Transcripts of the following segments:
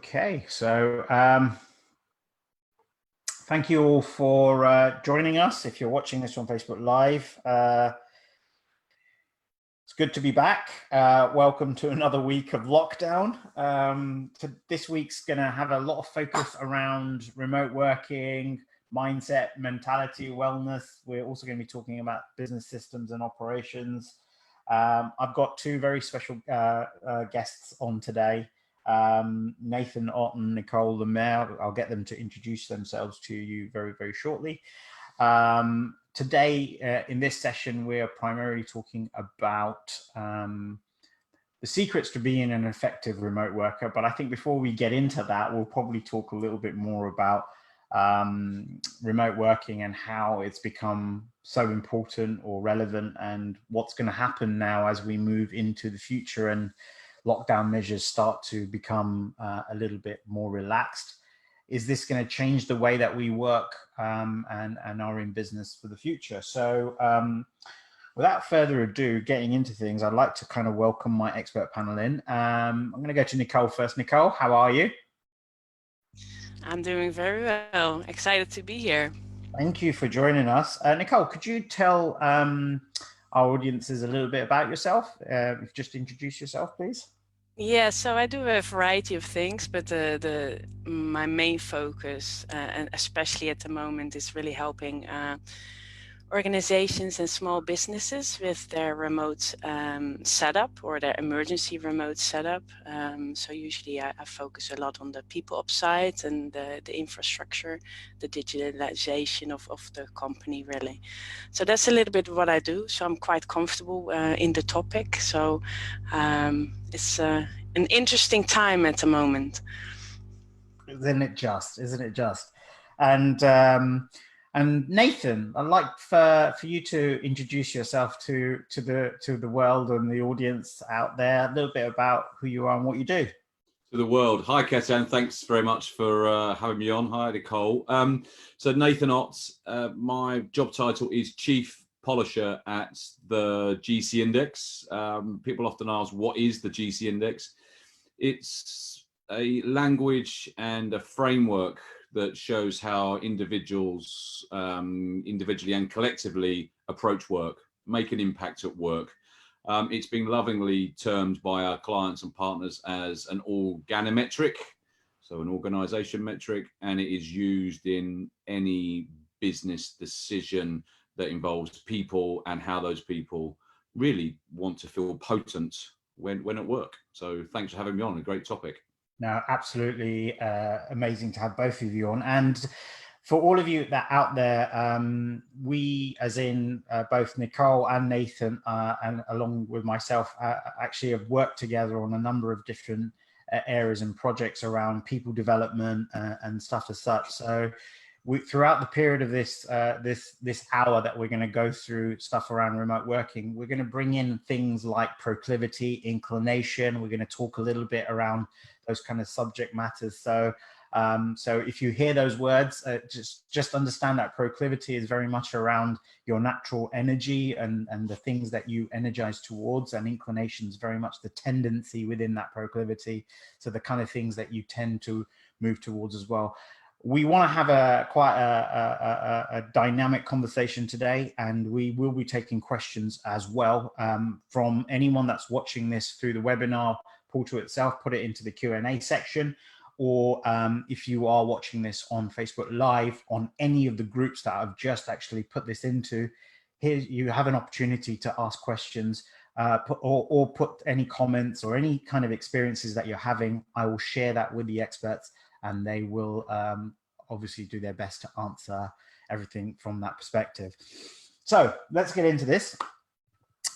Okay, so thank you all for joining us. If you're watching this on Facebook Live, it's good to be back. Welcome to another week of lockdown. This week's going to have a lot of focus around remote working, mindset, mentality, wellness. We're also going to be talking about business systems and operations. I've got two very special guests on today. Nathan, Ott, and Nicole, the Maire. I'll get them to introduce themselves to you very, very shortly. Today, in this session, we are primarily talking about the secrets to being an effective remote worker. But I think before we get into that, we'll probably talk a little bit more about remote working and how it's become so important or relevant, and what's going to happen now as we move into the future and lockdown measures start to become a little bit more relaxed. Is this going to change the way that we work and are in business for the future? So without further ado, getting into things, I'd like to kind of welcome my expert panel in. I'm going to go to Nicole first. Nicole, how are you? I'm doing very well. Excited to be here. Thank you for joining us. Nicole, could you tell our audiences a little bit about yourself? Just introduce yourself, please. Yeah, so I do a variety of things, but my main focus, and especially at the moment, is really helping organizations and small businesses with their remote setup or their emergency remote setup. So usually I focus a lot on the people ops side and the infrastructure, the digitalization of the company, really. So that's a little bit what I do. So I'm quite comfortable in the topic. So it's an interesting time at the moment. Isn't it just? And Nathan, I'd like for you to introduce yourself to the world and the audience out there, a little bit about who you are and what you do. To the world. Hi, Ketan. Thanks very much for having me on. Hi, Nicole. So Nathan Ott, my job title is Chief Polisher at the GC Index. People often ask, what is the GC Index? It's a language and a framework that shows how individuals, individually and collectively, approach work, make an impact at work. It's been lovingly termed by our clients and partners as an organometric, so an organization metric, and it is used in any business decision that involves people and how those people really want to feel potent when at work. So thanks for having me on. A great topic. No, absolutely amazing to have both of you on. And for all of you that out there, we, as in both Nicole and Nathan, and along with myself, actually have worked together on a number of different areas and projects around people development and stuff as such. So throughout the period of this hour that we're going to go through stuff around remote working, we're going to bring in things like proclivity, inclination. We're going to talk a little bit around those kind of subject matters. So if you hear those words, just understand that proclivity is very much around your natural energy and the things that you energize towards, and inclination is very much the tendency within that proclivity. So the kind of things that you tend to move towards as well. We want to have quite a dynamic conversation today, and we will be taking questions as well from anyone that's watching this through the webinar portal itself. Put it into the Q&A section, or if you are watching this on Facebook Live on any of the groups that I've just actually put this into, here you have an opportunity to ask questions, or put any comments or any kind of experiences that you're having. I will share that with the experts, and they will obviously do their best to answer everything from that perspective. So let's get into this.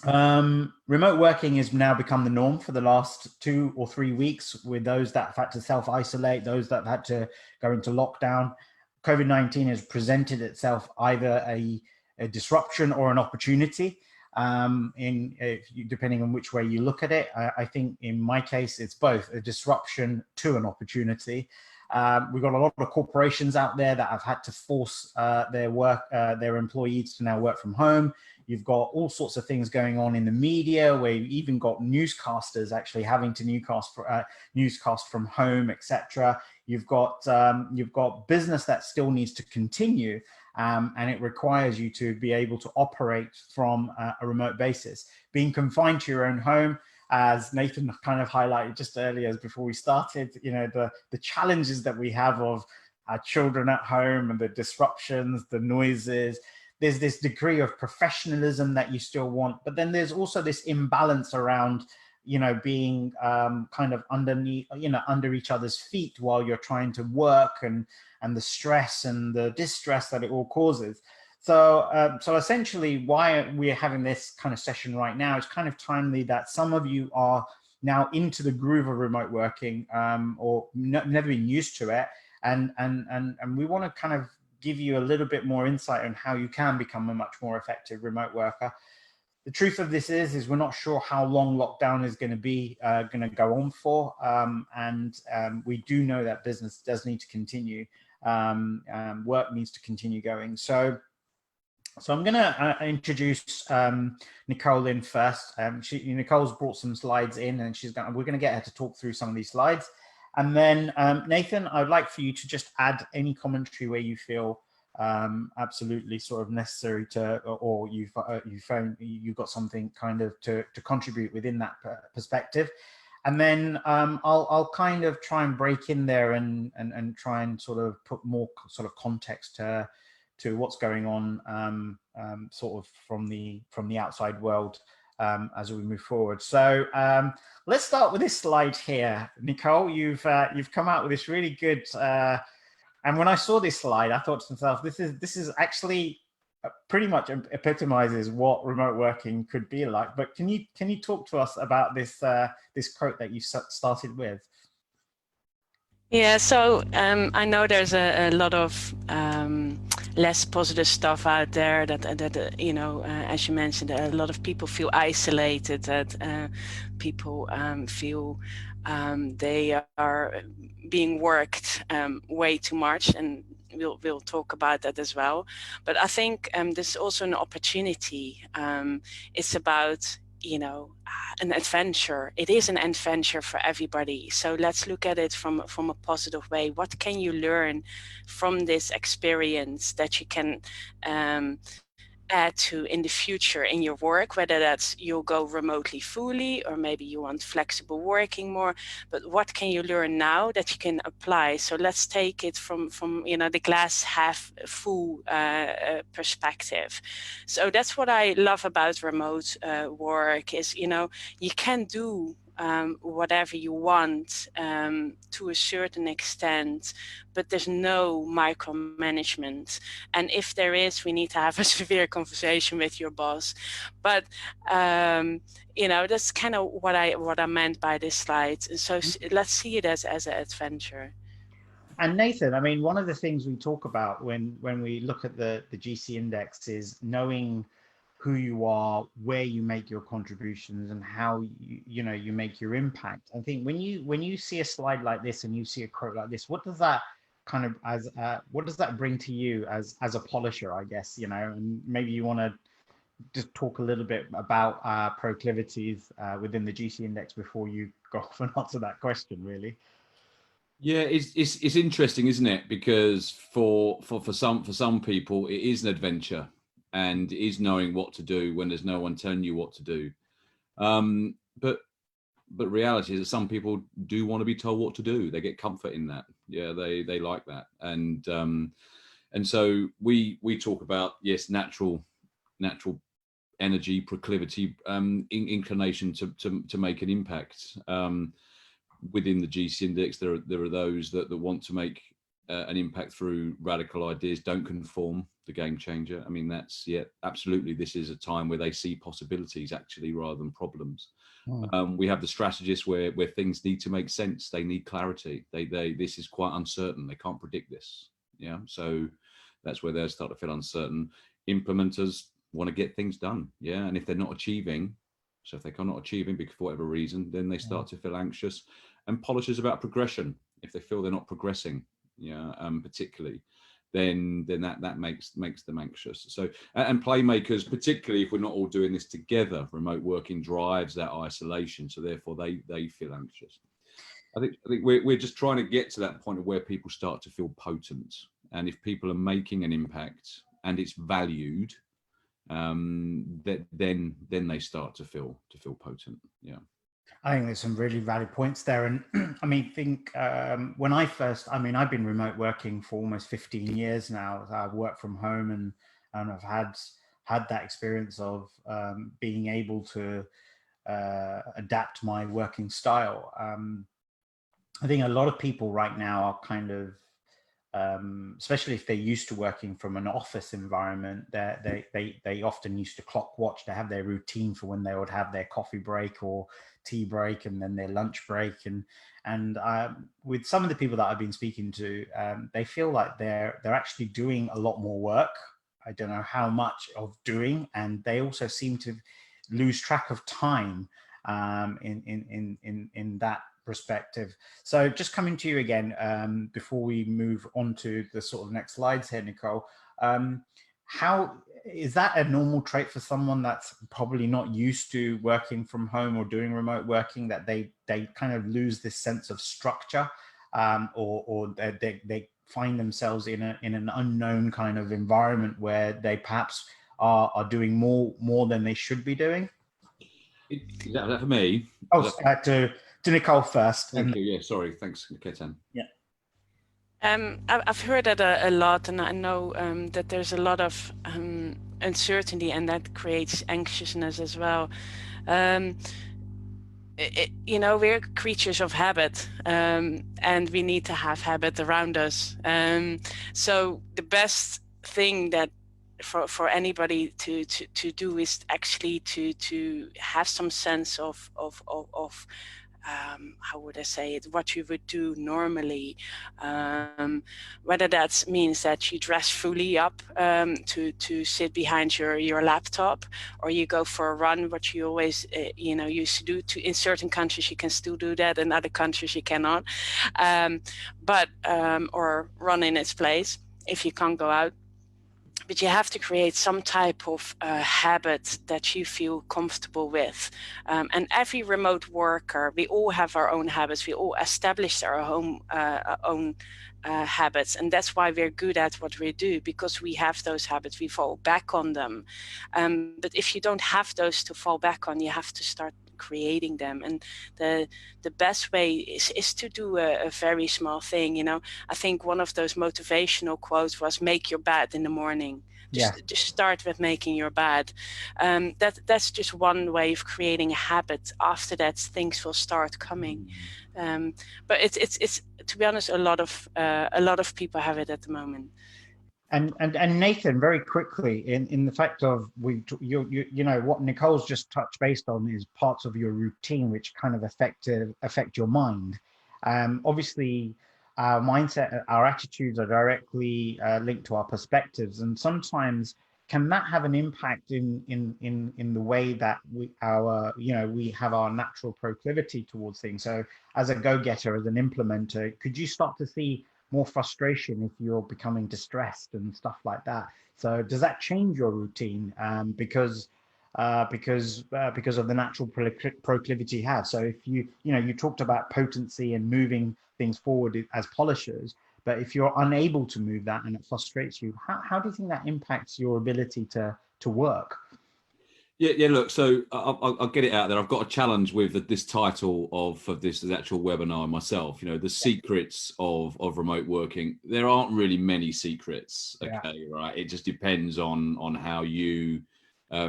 Remote working has now become the norm for the last 2 or 3 weeks, with those that have had to self-isolate, those that have had to go into lockdown. COVID-19 has presented itself either a disruption or an opportunity, depending on which way you look at it. I think in my case, it's both a disruption to an opportunity. We've got a lot of corporations out there that have had to force their employees to now work from home. You've got all sorts of things going on in the media, where you've even got newscasters actually having to newscast from home, etc. You've got business that still needs to continue, and it requires you to be able to operate from a remote basis. Being confined to your own home, as Nathan kind of highlighted just earlier before we started, the challenges that we have of our children at home and the disruptions, the noises. There's this degree of professionalism that you still want, but then there's also this imbalance around, being kind of underneath, under each other's feet while you're trying to work, and the stress and the distress that it all causes. So essentially, why we're having this kind of session right now, it's kind of timely that some of you are now into the groove of remote working, or never been used to it, and we want to kind of give you a little bit more insight on how you can become a much more effective remote worker. The truth of this is we're not sure how long lockdown is going to go on for, and we do know that business does need to continue, work needs to continue going. So I'm going to introduce Nicole in first. Nicole's brought some slides in, and we're going to get her to talk through some of these slides. And then Nathan, I'd like for you to just add any commentary where you feel absolutely sort of necessary to, or you've got something kind of to contribute within that perspective. And then I'll kind of try and break in there and try and sort of put more sort of context to what's going on sort of from the outside world as we move forward. So let's start with this slide here. Nicole, you've come out with this really good, and when I saw this slide, I thought to myself, this is actually pretty much epitomizes what remote working could be like. But can you talk to us about this this quote that you started with? Yeah, so I know there's a lot of less positive stuff out there that as you mentioned, a lot of people feel isolated, that people feel they are being worked way too much, and we'll talk about that as well. But I think there's also an opportunity. It's about an adventure. It is an adventure for everybody. So let's look at it from a positive way. What can you learn from this experience that you can add to in the future in your work, whether that's you'll go remotely fully, or maybe you want flexible working more, but what can you learn now that you can apply? So let's take it from the glass half full perspective. So that's what I love about remote work is, you can do whatever you want to a certain extent, but there's no micromanagement. And if there is, we need to have a severe conversation with your boss. But that's kind of what I meant by this slide. So let's see it as an adventure. And Nathan, I mean, one of the things we talk about when we look at the GC index is knowing who you are, where you make your contributions, and how you make your impact. I think when you see a slide like this and you see a quote like this, what does that kind of what does that bring to you as a polisher, I guess, and maybe you want to just talk a little bit about proclivities within the GC index before you go off and answer that question, really. Yeah, it's interesting, isn't it? Because for some people, it is an adventure, and it is knowing what to do when there's no one telling you what to do. But reality is that some people do want to be told what to do. They get comfort in that. Yeah, they like that. And so we talk about, yes, natural energy, proclivity, inclination to make an impact. Within the GC index, there are those that want to make an impact through radical ideas, don't conform, the game changer. I mean, that's, yeah, absolutely. This is a time where they see possibilities actually rather than problems. We have the strategists where things need to make sense. They need clarity. This is quite uncertain. They can't predict this. Yeah. So that's where they start to feel uncertain. Implementers want to get things done. Yeah. And if they're not achieving, so if they're not achieving because for whatever reason, then they start to feel anxious. And polishers about progression. if they feel they're not progressing, particularly, then that makes them anxious. So, and playmakers, particularly if we're not all doing this together, remote working drives that isolation, so therefore they feel anxious. I think we're just trying to get to that point of where people start to feel potent, and if people are making an impact and it's valued, that then they start to feel potent. Yeah, I think there's some really valid points there. And I mean, when I've been remote working for almost 15 years now. I've worked from home, and I've had that experience of being able to adapt my working style. I think a lot of people right now are kind of, especially if they're used to working from an office environment, they often used to clock watch. They have their routine for when they would have their coffee break or tea break, and then their lunch break. And with some of the people that I've been speaking to, they feel like they're actually doing a lot more work. I don't know how much of doing, and they also seem to lose track of time in that perspective. So just coming to you again, before we move on to the sort of next slides here, Nicole, how is that a normal trait for someone that's probably not used to working from home or doing remote working, that they kind of lose this sense of structure, or they find themselves in an unknown kind of environment where they perhaps are doing more than they should be doing? Is that for me? Oh, to Nicole first. Thank you. Yeah, sorry. Thanks, Ketan. Yeah. I've heard that a lot, and I know that there's a lot of uncertainty, and that creates anxiousness as well. We're creatures of habit, and we need to have habit around us. So the best thing that for anybody to do is actually to have some sense of how would I say it, what you would do normally, whether that means that you dress fully up to sit behind your laptop, or you go for a run, what you always used to do. In certain countries you can still do that, in other countries you cannot, or run in its place if you can't go out. But you have to create some type of habit that you feel comfortable with. And every remote worker, we all have our own habits. We all established our own habits. And that's why we're good at what we do, because we have those habits, we fall back on them. But if you don't have those to fall back on, you have to start creating them. And the best way is to do a very small thing. I think one of those motivational quotes was, make your bed in the morning. Just start with making your bed. That's just one way of creating a habit. After that, things will start coming. But it's to be honest, a lot of people have it at the moment. And Nathan, very quickly, in the fact of what Nicole's just touched based on is parts of your routine which kind of affect your mind. Obviously, our mindset, our attitudes are directly linked to our perspectives, and sometimes can that have an impact in the way that we have our natural proclivity towards things? So, as a go-getter, as an implementer, could you start to see more frustration if you're becoming distressed and stuff like that? So does that change your routine because of the natural proclivity you have? So if you talked about potency and moving things forward as polishers, but if you're unable to move that and it frustrates you, how do you think that impacts your ability to work? Yeah. Look, so I'll get it out there. I've got a challenge with this title of this actual webinar myself. The secrets of remote working. There aren't really many secrets. Okay, right. It just depends on how you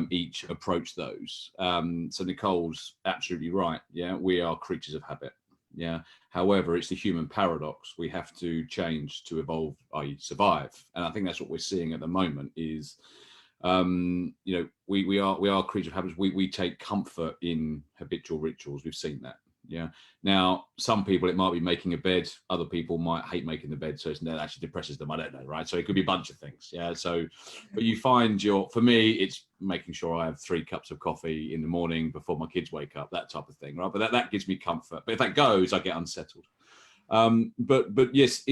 each approach those. So Nicole's absolutely right. Yeah, we are creatures of habit. Yeah. However, it's the human paradox. We have to change to evolve, i.e., survive. And I think that's what we're seeing at the moment is. We are creatures of habits. We take comfort in habitual rituals. We've seen that. Yeah. Now, some people, it might be making a bed. Other people might hate making the bed, so that actually depresses them. I don't know, right? So it could be a bunch of things. Yeah. So, but you find for me, it's making sure I have 3 cups of coffee in the morning before my kids wake up, that type of thing, right? But that gives me comfort. But if that goes, I get unsettled. But yes,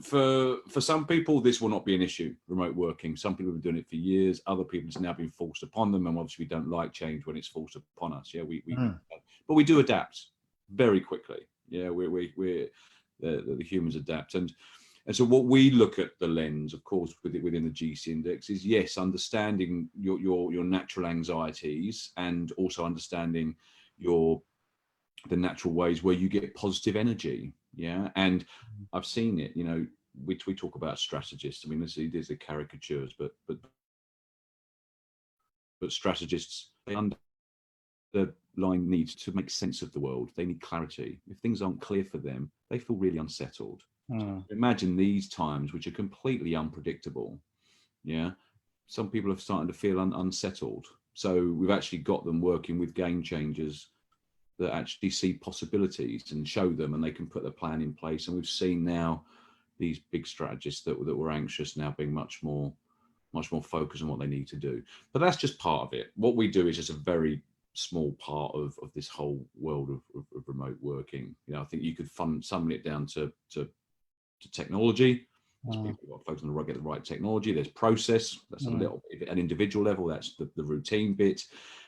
for some people, this will not be an issue, remote working. Some people have been doing it for years. Other people, it's now been forced upon them. And obviously we don't like change when it's forced upon us. Yeah, but we do adapt very quickly. Yeah, we're the humans adapt. And so what we look at the lens, of course, within the GC index is, yes, understanding your natural anxieties, and also understanding the natural ways where you get positive energy. Yeah. And I've seen it, you know, we talk about strategists. I mean, these are caricatures, but strategists, they underline needs to make sense of the world. They need clarity. If things aren't clear for them, they feel really unsettled. So imagine these times, which are completely unpredictable. Yeah. Some people are starting to feel unsettled. So we've actually got them working with game changers that actually see possibilities and show them, and they can put the plan in place. And we've seen now these big strategists that were anxious now being much more focused on what they need to do. But that's just part of it. What we do is just a very small part of this whole world of remote working. You know, I think you could sum it down to technology. People got to focus on get the right technology. There's process. That's a little bit, an individual level. That's the routine bit.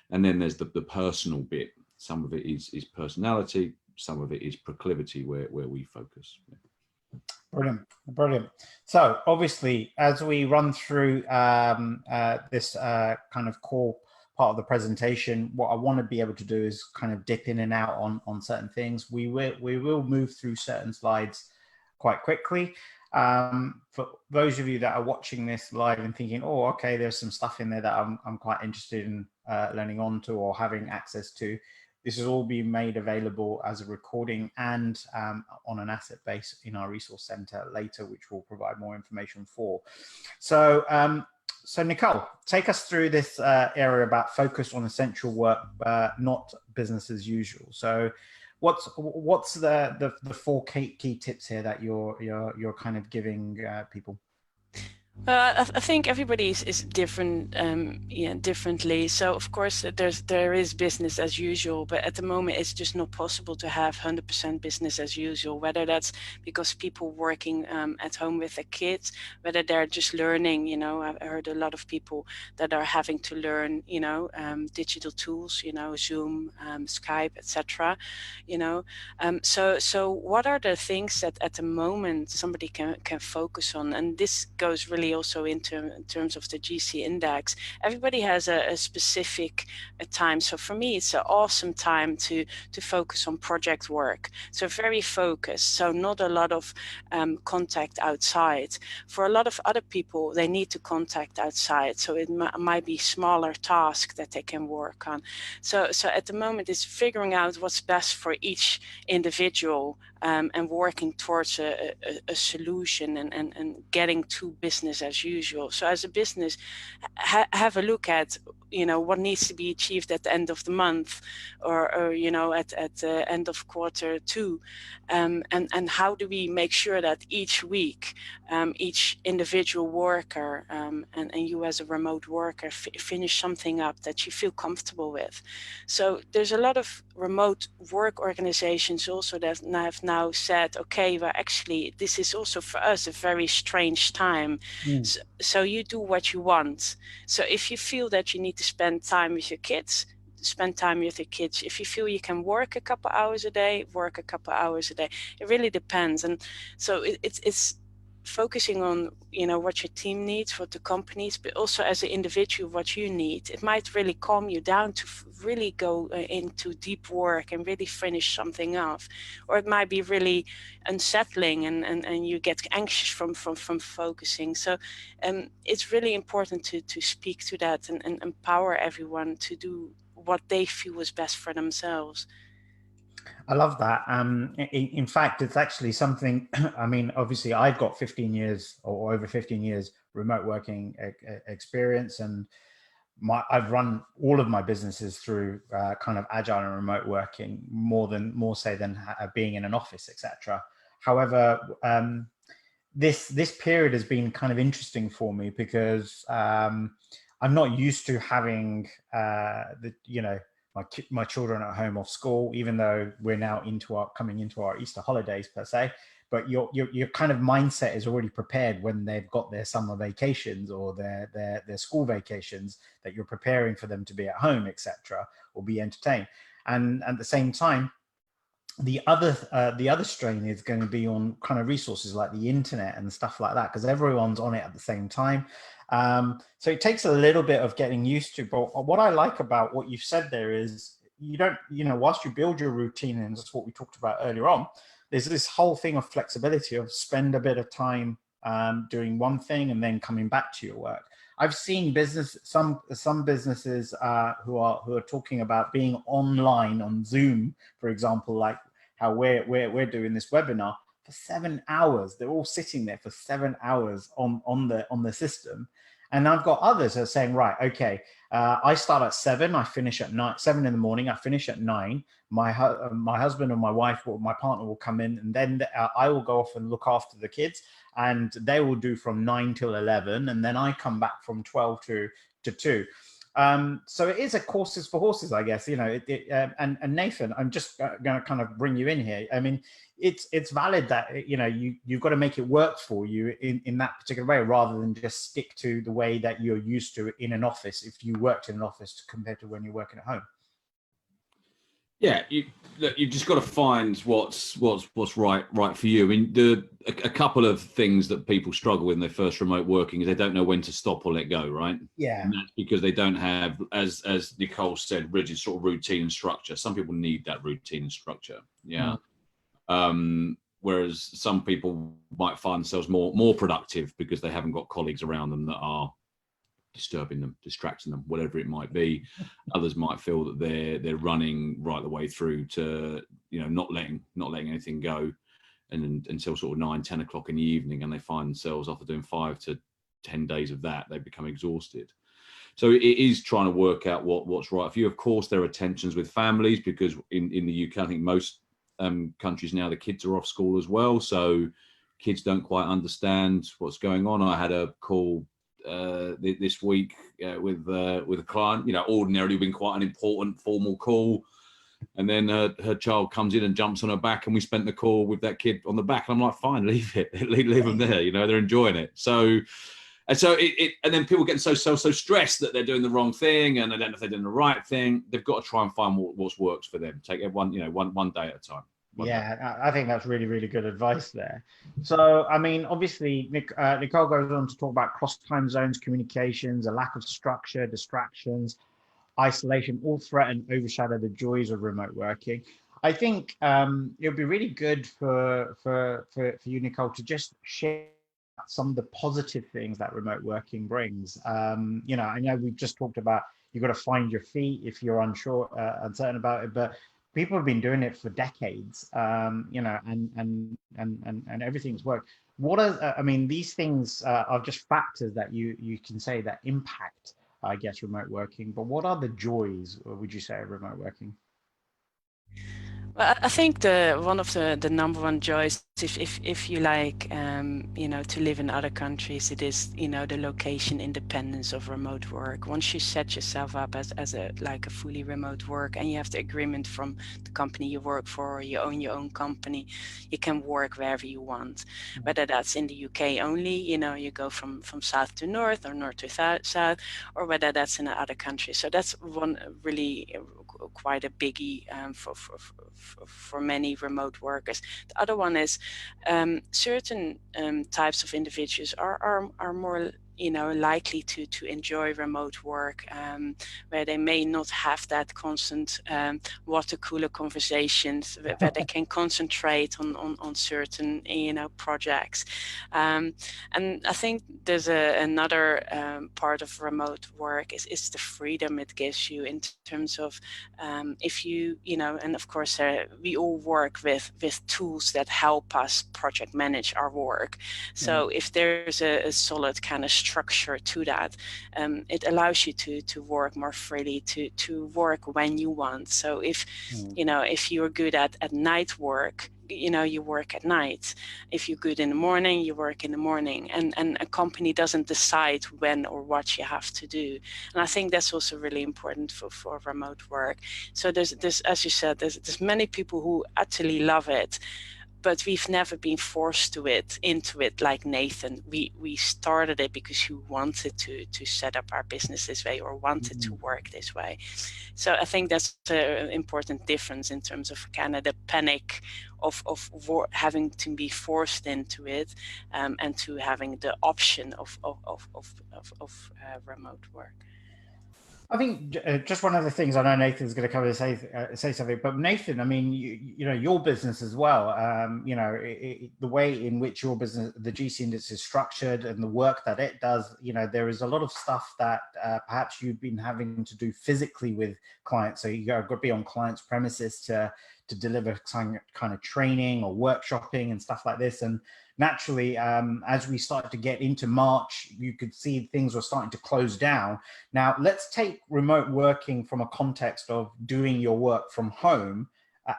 And then there's the personal bit. Some of it is personality, some of it is proclivity, where we focus. Brilliant. So obviously, as we run through this kind of core part of the presentation, what I want to be able to do is kind of dip in and out on certain things. We will move through certain slides quite quickly. For those of you that are watching this live and thinking, oh, okay, there's some stuff in there that I'm quite interested in learning onto or having access to, this is all being made available as a recording and on an asset base in our resource center later, which we'll provide more information for. So, so Nicole, take us through this area about focus on essential work, not business as usual. So, what's the 4 key tips here that you're kind of giving people? I think everybody is different, differently. So of course there is business as usual, but at the moment it's just not possible to have 100% business as usual. Whether that's because people working at home with their kids, whether they're just learning. You know, I've heard a lot of people that are having to learn, you know, digital tools, you know, Zoom, Skype, etc. You know, so what are the things that at the moment somebody can focus on? And this goes really also in terms of the GC index. Everybody has a specific time. So for me, it's an awesome time to focus on project work. So very focused. So not a lot of contact outside. For a lot of other people, they need to contact outside. So it might be smaller tasks that they can work on. So at the moment, it's figuring out what's best for each individual and working towards a solution and getting to business as usual. So as a business, have a look at, you know, what needs to be achieved at the end of the month, or you know, at the end of quarter 2, and how do we make sure that each week, each individual worker and you as a remote worker finish something up that you feel comfortable with. So there's a lot of remote work organizations also that have now said, okay, well, actually, this is also for us a very strange time. So you do what you want. So if you feel that you need to spend time with your kids, spend time with your kids. If you feel you can work a couple hours a day, work a couple hours a day. It really depends. And so it's focusing on, you know, what your team needs, what the companies, but also as an individual, what you need. It might really calm you down to really go into deep work and really finish something off, or it might be really unsettling and you get anxious from focusing. So it's really important to speak to that and empower everyone to do what they feel is best for themselves. I love that. In fact, it's actually something, I mean, obviously I've got 15 years or over 15 years remote working experience, and I've run all of my businesses through kind of agile and remote working more so than being in an office, etc. However, this period has been kind of interesting for me because I'm not used to having my children at home off school, even though we're now coming into our Easter holidays per se. But your kind of mindset is already prepared when they've got their summer vacations or their school vacations, that you're preparing for them to be at home, etc., or be entertained. And at the same time, the other strain is going to be on kind of resources like the internet and stuff like that, because everyone's on it at the same time. So it takes a little bit of getting used to. But what I like about what you've said there is you don't, whilst you build your routine, and that's what we talked about earlier on, there's this whole thing of flexibility of spend a bit of time doing one thing and then coming back to your work. I've seen some businesses who are talking about being online on Zoom, for example, like how we're doing this webinar for 7 hours. They're all sitting there for 7 hours on the system. And I've got others that are saying, right, okay, I start at 7, I finish at 9, 7 in the morning, I finish at 9. My husband or my wife or my partner will come in, and then I will go off and look after the kids, and they will do from 9 till 11, and then I come back from 12 to 2. So it is a horses for horses, I guess, and Nathan, I'm just going to kind of bring you in here. I mean, it's valid that, you've got to make it work for you in that particular way, rather than just stick to the way that you're used to in an office, if you worked in an office compared to when you're working at home. Yeah, you've just got to find what's right for you. I mean, a couple of things that people struggle with in their first remote working is they don't know when to stop or let go, right? Yeah. And that's because they don't have, as Nicole said, rigid sort of routine and structure. Some people need that routine and structure. Yeah. Whereas some people might find themselves more productive because they haven't got colleagues around them that are disturbing them, distracting them, whatever it might be. Others might feel that they're running right the way through to, not letting anything go, and until sort of 9-10 o'clock in the evening, and they find themselves, after doing 5 to 10 days of that, they become exhausted. So it is trying to work out what's right for you. Of course, there are tensions with families, because in the UK, I think most countries now, the kids are off school as well, so kids don't quite understand what's going on. I had a call this week with a client, ordinarily been quite an important formal call, and then her child comes in and jumps on her back, and we spent the call with that kid on the back, and I'm like, fine, leave it, leave them there, they're enjoying it. So and then people getting so stressed that they're doing the wrong thing, and they don't know if they're doing the right thing. They've got to try and find what works for them. Take it one day at a time. Yeah, I think that's really, really good advice there. So, I mean, obviously, Nicole goes on to talk about cross time zones, communications, a lack of structure, distractions, isolation, all threaten, overshadow the joys of remote working. I think it would be really good for you, Nicole, to just share some of the positive things that remote working brings. I know we've just talked about you've got to find your feet if you're uncertain about it, but people have been doing it for decades, and everything's worked. What are, these things are just factors that you can say that impact, I guess, remote working. But what are the joys, would you say, of remote working? Well, I think one of the number one joys, if you like, to live in other countries, it is, the location independence of remote work. Once you set yourself up as a fully remote work, and you have the agreement from the company you work for, or you own your own company, you can work wherever you want. Whether that's in the UK only, you go from south to north, or north to south, or whether that's in other countries. So that's one really quite a biggie for many remote workers. The other one is certain types of individuals are more likely to enjoy remote work, where they may not have that constant water cooler conversations, where they can concentrate on certain projects. And I think there's another part of remote work is the freedom it gives you in terms of if you and of course we all work with tools that help us project manage our work. So if there's a solid kind of structure to that. It allows you to work more freely, to work when you want. So if if you're good at night work, you work at night. If you're good in the morning, you work in the morning, and a company doesn't decide when or what you have to do. And I think that's also really important for remote work. So there's as you said, there's many people who actually love it, but we've never been forced into it like Nathan. We started it because we wanted to set up our business this way, or wanted to work this way. So I think that's an important difference in terms of kind of the panic of having to be forced into it, and to having the option of remote work. I think just one of the things, I know Nathan's going to come and say something, but Nathan, I mean, you know, your business as well, you know, the way in which your business, the GC Index is structured and the work that it does, you know, there is a lot of stuff that perhaps you've been having to do physically with clients. So you got to be on clients' premises to deliver some kind of training or workshopping and stuff like this. And naturally, as we started to get into March, you could see things were starting to close down. Now, let's take remote working from a context of doing your work from home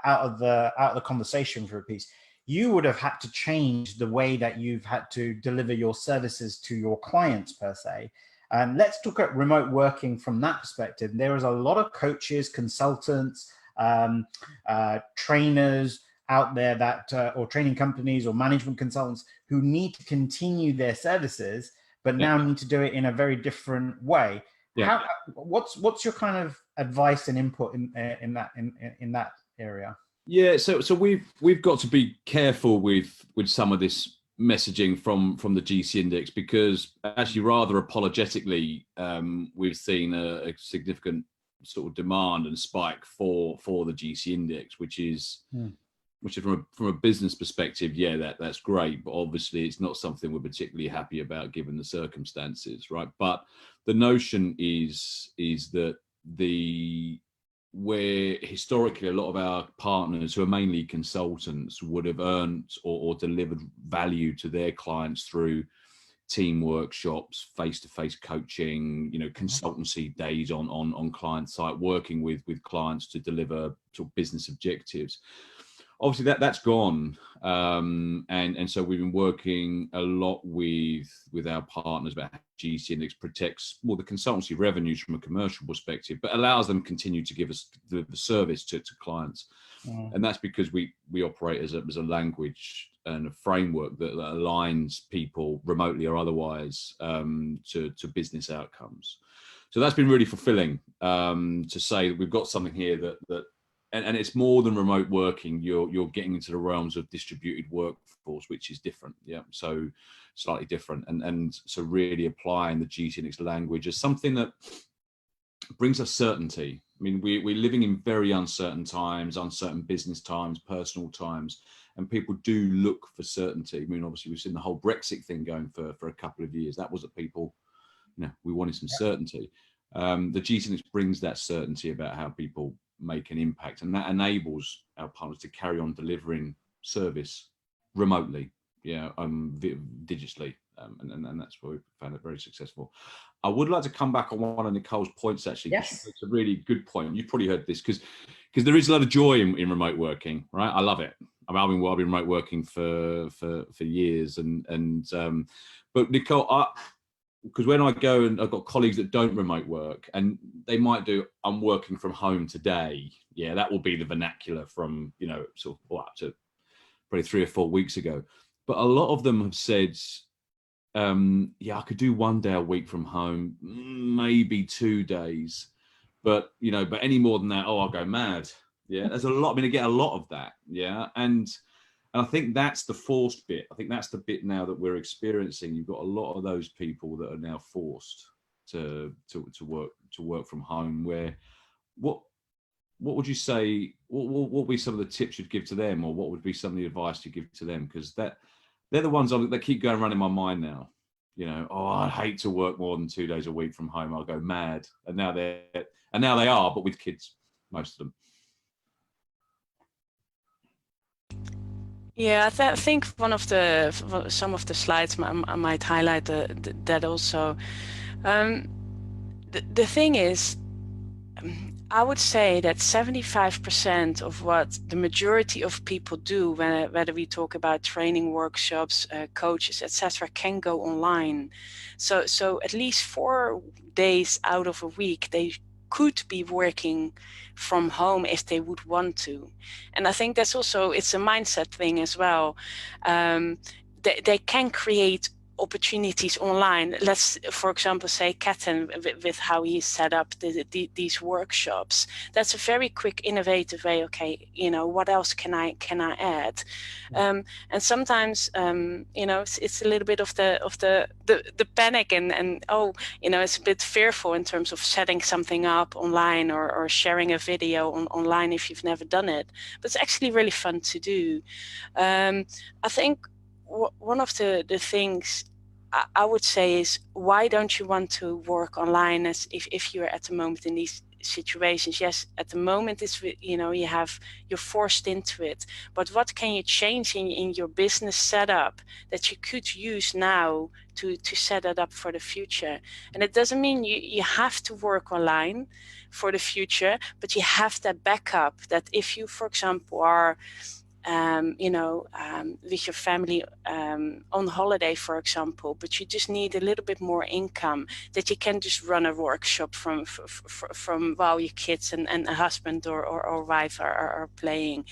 out of the conversation for a piece. You would have had to change the way that you've had to deliver your services to your clients per se. And let's look at remote working from that perspective. There is a lot of coaches, consultants, trainers out there that or training companies or management consultants who need to continue their services, but now need to do it in a very different way. What's your kind of advice and input in that area? Yeah, so we've got to be careful with some of this messaging from the GC Index, because actually rather apologetically we've seen a significant sort of demand and spike for the GC Index, which is from a business perspective, yeah, that's great, but obviously it's not something we're particularly happy about given the circumstances, right? But the notion is that where historically a lot of our partners, who are mainly consultants, would have earned or delivered value to their clients through team workshops, face-to-face coaching, you know, consultancy days on client site, working with clients to deliver sort of business objectives. Obviously that's gone, and so we've been working a lot with our partners about how GC Index protects more the consultancy revenues from a commercial perspective, but allows them to continue to give us the service to clients. And that's because we operate as a language and a framework that aligns people remotely or otherwise to business outcomes. So that's been really fulfilling, to say that we've got something here that and it's more than remote working. You're getting into the realms of distributed workforce, which is different. Yeah, so slightly different, and so really applying the GC Index language as something that brings us certainty. I mean, we're living in very uncertain times, uncertain business times, personal times, and people do look for certainty. I mean, obviously we've seen the whole Brexit thing going for a couple of years. That was that people, you know, we wanted some certainty. The GC Index brings that certainty about how people make an impact, and that enables our partners to carry on delivering service remotely, digitally, and that's why we found it very successful. I would like to come back on one of Nicole's points, actually. Yes, it's a really good point. You've probably heard this because there is a lot of joy in remote working, right? I love it. I mean, I've been remote working for years, but Nicole, because when I go, and I've got colleagues that don't remote work, and they might do, I'm working from home today. Yeah, that will be the vernacular from, you know, sort of up to probably 3 or 4 weeks ago. But a lot of them have said, yeah, I could do 1 day a week from home, maybe 2 days, but you know, but any more than that, I'll go mad. Yeah, there's a lot. I mean, I get a lot of that. Yeah, and I think that's the forced bit. I think that's the bit now that we're experiencing. You've got a lot of those people that are now forced to work from home. Where, what would you say? What would be some of the tips you'd give to them, or what would be some of the advice you give to them? Because they're the ones that keep going around in my mind now. You know, oh, I'd hate to work more than 2 days a week from home. I'll go mad. And now they are, but with kids, most of them. Yeah, I think some of the slides I might highlight that also. The thing is, I would say that 75% of what the majority of people do, whether we talk about training workshops, coaches, etc., can go online. So at least 4 days out of a week, they could be working from home if they would want to. And I think that's also, it's a mindset thing as well. They can create opportunities online. Let's, for example, say Ketten with how he set up these workshops. That's a very quick, innovative way. Okay, you know, what else can I add? And sometimes, you know, it's a little bit of the panic and oh, you know, it's a bit fearful in terms of setting something up online or sharing a video online if you've never done it. But it's actually really fun to do. I think one of the things I would say is, why don't you want to work online as if you're at the moment in these situations? Yes, at the moment it's, you know, you're forced into it, but what can you change in your business setup that you could use now to set it up for the future? And it doesn't mean you have to work online for the future, but you have that backup that if you, for example, are you know, with your family on holiday, for example, but you just need a little bit more income, that you can just run a workshop from while your kids and a husband or wife are playing.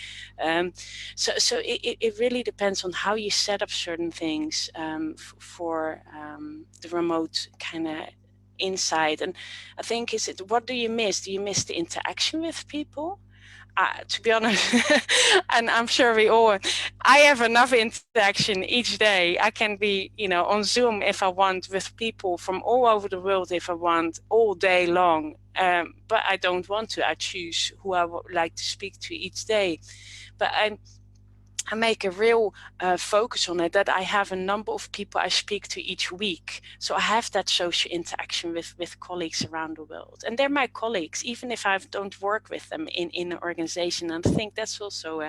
So it really depends on how you set up certain things for the remote kind of inside. And I think, what do you miss? Do you miss the interaction with people? To be honest, and I'm sure we all, I have enough interaction each day. I can be, you know, on Zoom if I want, with people from all over the world if I want, all day long. But I don't want to. I choose who I would like to speak to each day. But I make a real focus on it, that I have a number of people I speak to each week. So I have that social interaction with colleagues around the world. And they're my colleagues, even if I don't work with them in an organization. And I think that's also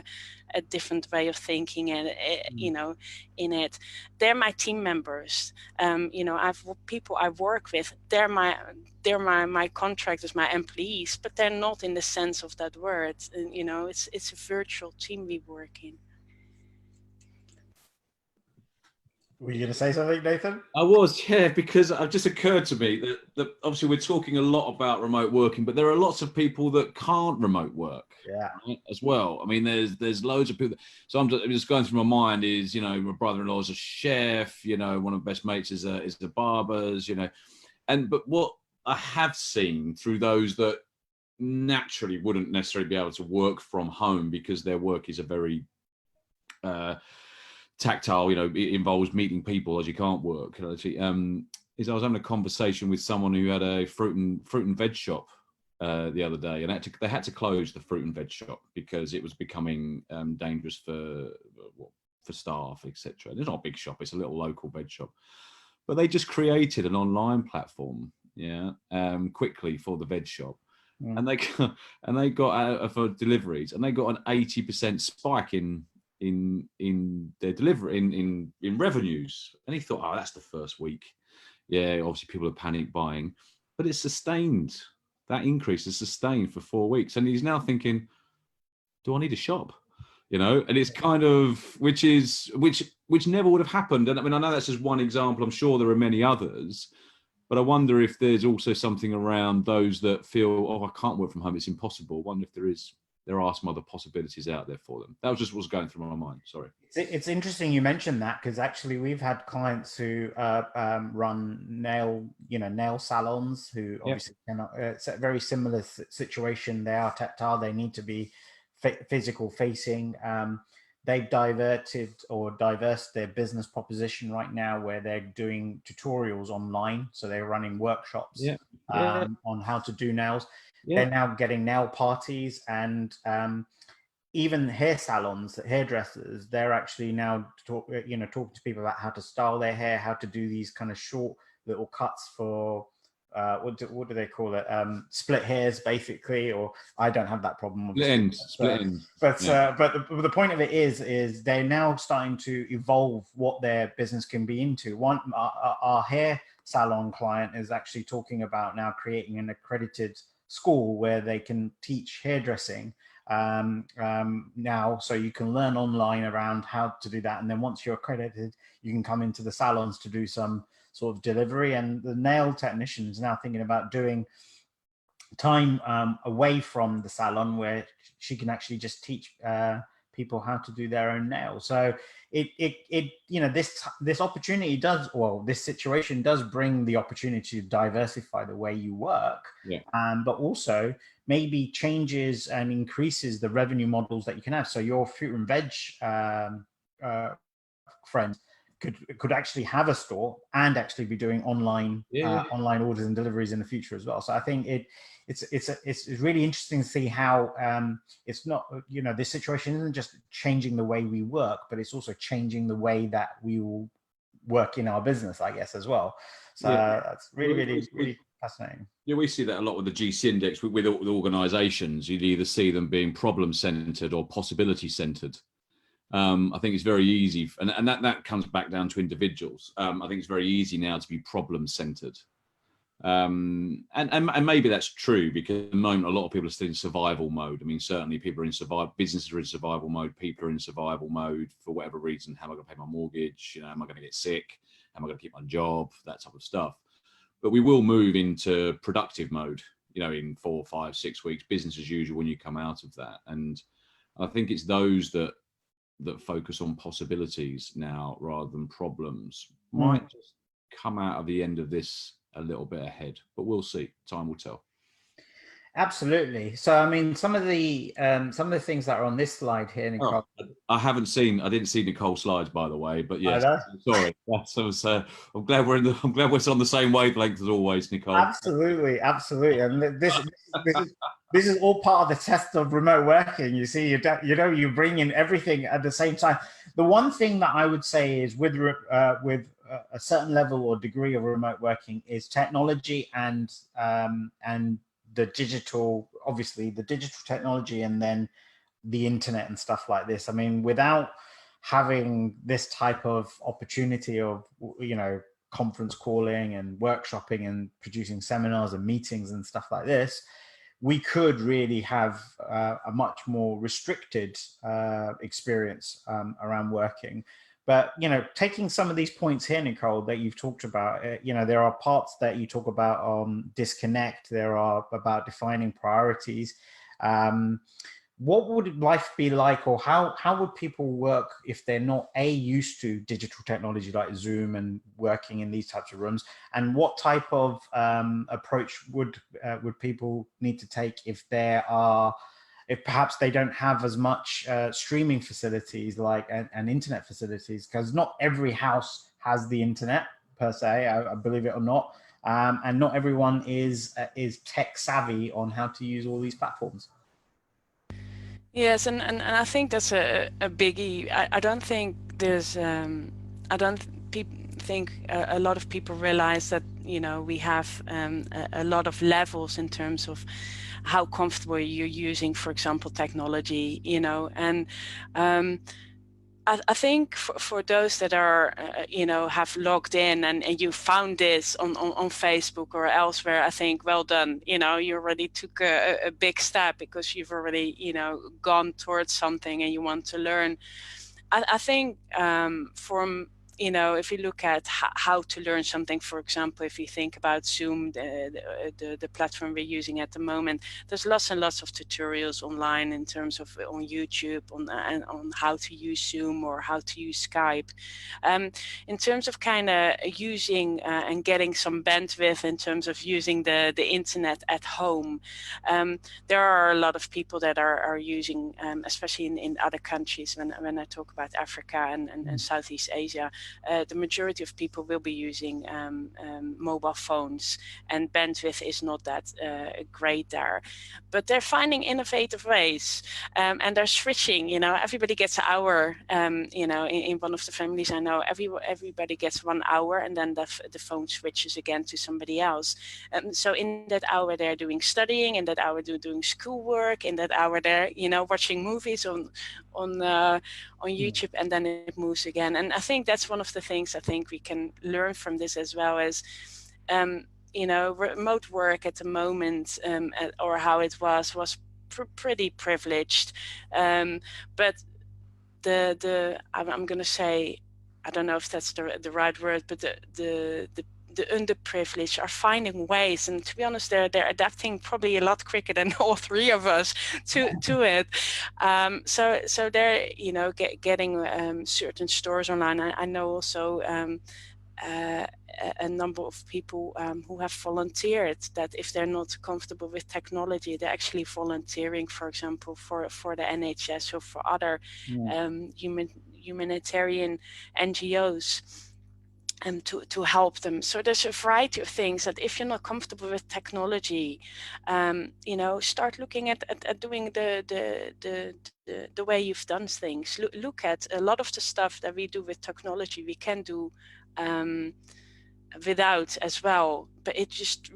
a different way of thinking, and you know, in it. They're my team members. You know, I've people I work with, they're my contractors, my employees, but they're not in the sense of that word. And, you know, it's a virtual team we work in. Were you going to say something, Nathan? I was, yeah, because it just occurred to me that obviously we're talking a lot about remote working, but there are lots of people that can't remote work, right, as well. I mean, there's loads of people. So I'm just going through my mind is, you know, my brother-in-law is a chef, you know, one of my best mates is a barbers, you know, but what I have seen through those that naturally wouldn't necessarily be able to work from home because their work is a very tactile, you know, it involves meeting people as you can't work. Is I was having a conversation with someone who had a fruit and veg shop the other day, and they had to close the fruit and veg shop because it was becoming dangerous for staff, etc. It's not a big shop; it's a little local veg shop, but they just created an online platform, quickly for the veg shop. And they got for deliveries, and they got an 80% spike in their delivery in revenues. And he thought, oh, that's the first week. Yeah, obviously people are panic buying, but it's sustained. That increase is sustained for 4 weeks, and he's now thinking, do I need a shop? You know, and it's kind of which never would have happened. And I mean, I know that's just one example. I'm sure there are many others. But I wonder if there's also something around those that feel, oh, I can't work from home, it's impossible. I wonder if there are some other possibilities out there for them. That was just what's going through my mind. Sorry. It's interesting you mentioned that, because actually we've had clients who run nail salons who obviously cannot. It's a very similar situation. They are tactile. They need to be physical facing. They've diversed their business proposition right now, where they're doing tutorials online. So they're running workshops on how to do nails. They're now getting nail parties, and even hair salons, hairdressers, they're actually now talking to people about how to style their hair, how to do these kind of short little cuts for what do they call it? Split hairs, basically, or I don't have that problem. Split ends. But the point of it is they're now starting to evolve what their business can be into. Our hair salon client is actually talking about now creating an accredited school where they can teach hairdressing now, so you can learn online around how to do that, and then once you're accredited, you can come into the salons to do some sort of delivery. And the nail technician is now thinking about doing time away from the salon where she can actually just teach people how to do their own nails. So it you know, this opportunity does, well, this situation does bring the opportunity to diversify the way you work, but also maybe changes and increases the revenue models that you can have. So your fruit and veg friends could actually have a store and actually be doing online online orders and deliveries in the future as well. So I think it's really interesting to see how it's not, you know, this situation isn't just changing the way we work, but it's also changing the way that we will work in our business, I guess, as well. So that's really fascinating. Yeah, we see that a lot with the GC index with organizations. You'd either see them being problem centered or possibility centered. I think it's very easy, and that comes back down to individuals. I think it's very easy now to be problem centered. And maybe that's true, because at the moment a lot of people are still in survival mode. I mean, certainly people are in businesses are in survival mode, people are in survival mode for whatever reason. How am I going to pay my mortgage? You know, am I going to get sick? Am I going to keep my job? That type of stuff. But we will move into productive mode, you know, in 4, 5, 6 weeks, business as usual when you come out of that. And I think it's those that focus on possibilities now rather than problems might just come out of the end of this a little bit ahead, but we'll see. Time will tell. Absolutely. So, I mean, some of the things that are on this slide here, Nicole. Oh, I didn't see Nicole's slides, by the way, but yes, sorry. I'm glad we're on the same wavelength as always, Nicole. Absolutely. And this is all part of the test of remote working. You see, you bring in everything at the same time. The one thing that I would say is with a certain level or degree of remote working is technology and the digital, obviously the digital technology, and then the internet and stuff like this. I mean, without having this type of opportunity of, you know, conference calling and workshopping and producing seminars and meetings and stuff like this, we could really have a much more restricted experience around working. But, you know, taking some of these points here, Nicole, that you've talked about, you know, there are parts that you talk about on disconnect. There are about defining priorities. What would life be like, or how would people work if they're not used to digital technology like Zoom and working in these types of rooms? And what type of approach would people need to take if perhaps they don't have as much streaming facilities like and internet facilities, because not every house has the internet per se, I believe it or not, and not everyone is tech savvy on how to use all these platforms. Yes, and I think that's a biggie. I don't think there's I don't think a lot of people realize that, you know, we have a lot of levels in terms of how comfortable you're using, for example, technology, you know. And I think for those that are, you know, have logged in and you found this on Facebook or elsewhere, I think, well done. You know, you already took a big step, because you've already, you know, gone towards something and you want to learn. I think from, you know, if you look at how to learn something, for example, if you think about Zoom, the platform we're using at the moment, there's lots and lots of tutorials online in terms of on YouTube on how to use Zoom or how to use Skype. In terms of kind of using and getting some bandwidth in terms of using the internet at home, there are a lot of people that are using, especially in other countries, when I talk about Africa and Southeast Asia, the majority of people will be using mobile phones, and bandwidth is not that great there. But they're finding innovative ways, and they're switching. Everybody gets an hour. In one of the families I know, everybody gets 1 hour, and then the phone switches again to somebody else. So in that hour they're doing studying, in that hour they're doing schoolwork, in that hour they're watching movies on YouTube, and then it moves again. And I think that's one of the things I think we can learn from this, as well as remote work at the moment, or how it was pretty privileged, but I'm going to say, I don't know if that's the right word, but the underprivileged are finding ways, and to be honest, they're adapting probably a lot quicker than all three of us to it. So they're getting certain stores online. I know also a number of people who have volunteered, that if they're not comfortable with technology, they're actually volunteering, for example, for the NHS or for other humanitarian NGOs, to help them. So there's a variety of things that if you're not comfortable with technology, start looking at doing the way you've done things. Look at a lot of the stuff that we do with technology, we can do without as well, but it just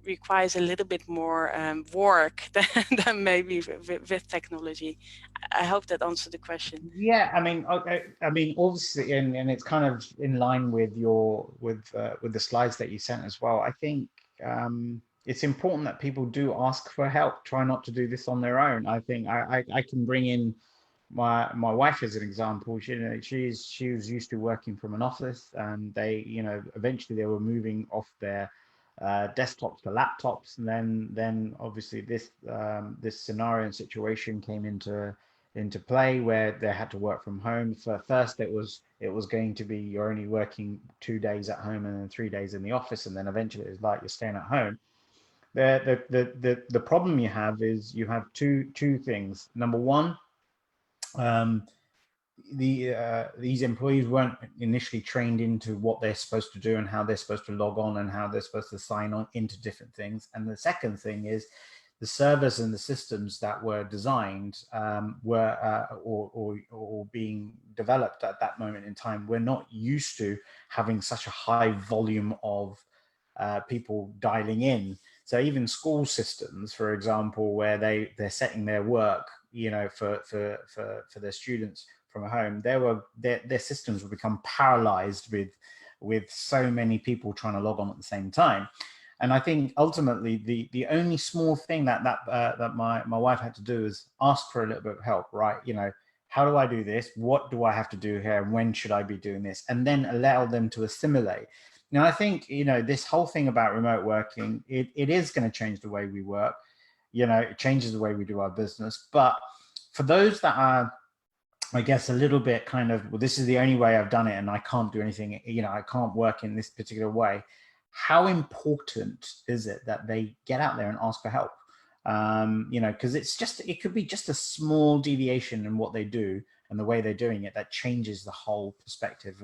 requires a little bit more work than maybe with technology. I hope that answered the question. Yeah, I mean, obviously, and it's kind of in line with with the slides that you sent as well. I think it's important that people do ask for help. Try not to do this on their own. I think I can bring in my wife as an example. She was used to working from an office, and they eventually they were moving off their desktops to laptops, and then obviously this scenario and situation came into play where they had to work from home. So first it was going to be you're only working 2 days at home and then 3 days in the office, and then eventually it's like you're staying at home. The problem you have is you have two things. Number one, these employees weren't initially trained into what they're supposed to do and how they're supposed to log on and how they're supposed to sign on into different things. And the second thing is the servers and the systems that were designed were or being developed at that moment in time were not used to having such a high volume of people dialing in. So even school systems, for example, where they're setting their work, for their students from home, their systems will become paralyzed with so many people trying to log on at the same time. And I think ultimately the only small thing that my wife had to do is ask for a little bit of help, right? How do I do this? What do I have to do here? When should I be doing this? And then allow them to assimilate. Now, I think, this whole thing about remote working, it is going to change the way we work. It changes the way we do our business. But for those that are, I guess, a little bit kind of, well, this is the only way I've done it and I can't do anything, I can't work in this particular way. How important is it that they get out there and ask for help? Because it could be just a small deviation in what they do and the way they're doing it that changes the whole perspective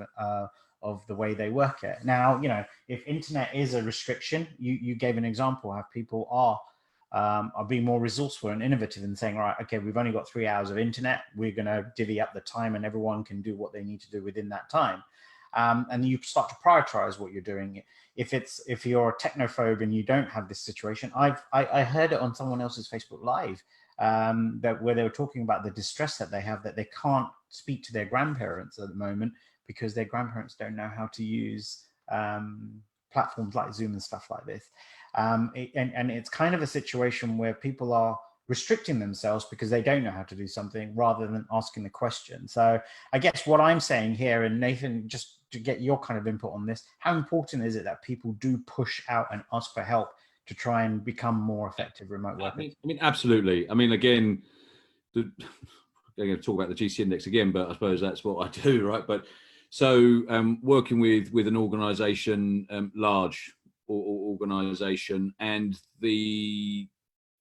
of the way they work it. Now, if internet is a restriction, you gave an example how people are being more resourceful and innovative and saying, all right, okay, we've only got 3 hours of internet. We're going to divvy up the time and everyone can do what they need to do within that time. And you start to prioritize what you're doing. If you're a technophobe and you don't have this situation, I heard it on someone else's Facebook Live where they were talking about the distress that they have, that they can't speak to their grandparents at the moment because their grandparents don't know how to use platforms like Zoom and stuff like this. And it's kind of a situation where people are restricting themselves because they don't know how to do something rather than asking the question. So I guess what I'm saying here, and Nathan, just to get your kind of input on this, how important is it that people do push out and ask for help to try and become more effective remote workers? I mean, absolutely. I mean, again, I'm going to talk about the GC index again, but I suppose that's what I do, right? But so working with an organization, large organization, and the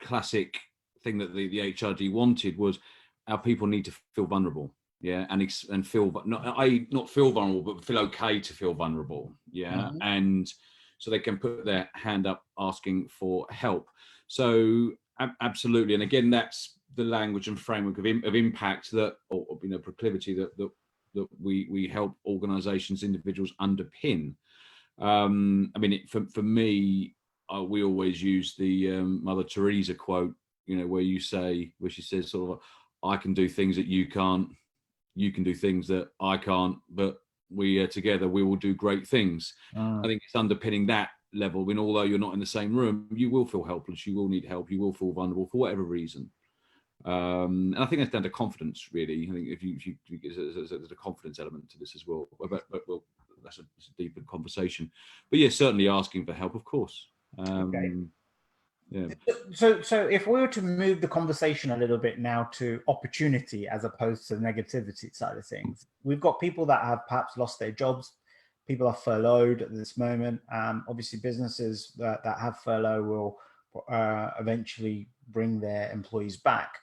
classic thing that the HRD wanted was our people need to feel vulnerable. yeah, and feel not feel vulnerable, but feel okay to feel vulnerable, yeah, and so they can put their hand up asking for help. So absolutely, and again, that's the language and framework of impact that, or proclivity that we help organisations, individuals underpin. I mean, for me, we always use the Mother Teresa quote, where she says sort of, I can do things that you can't, you can do things that I can't, but we together we will do great things. I think it's underpinning that level. When although you're not in the same room, you will feel helpless, you will need help, you will feel vulnerable for whatever reason. And I think that's down to confidence, really. I think if you there's a confidence element to this as well. But well, that's a deeper conversation. But yeah, certainly asking for help, of course. Okay. Yeah. So if we were to move the conversation a little bit now to opportunity as opposed to the negativity side of things, we've got people that have perhaps lost their jobs. People are furloughed at this moment. Obviously, businesses that have furlough will eventually bring their employees back.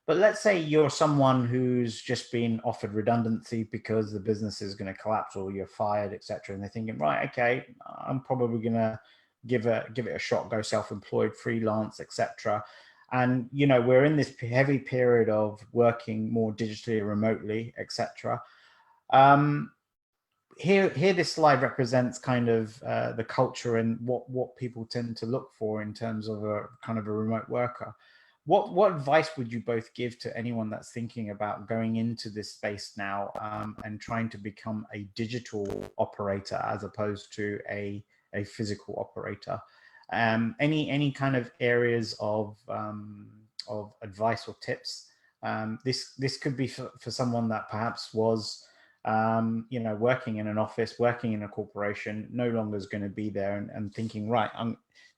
But let's say you're someone who's just been offered redundancy because the business is going to collapse or you're fired, etc. And they're thinking, right, okay, I'm probably going to give it a shot, go self-employed, freelance, etc. And we're in this heavy period of working more digitally, remotely, etc. Here this slide represents kind of the culture and what people tend to look for in terms of a kind of a remote worker. What advice would you both give to anyone that's thinking about going into this space now and trying to become a digital operator as opposed to a physical operator? Any kind of areas of advice or tips? This could be for someone that perhaps was working in an office, working in a corporation, no longer is going to be there and thinking, right,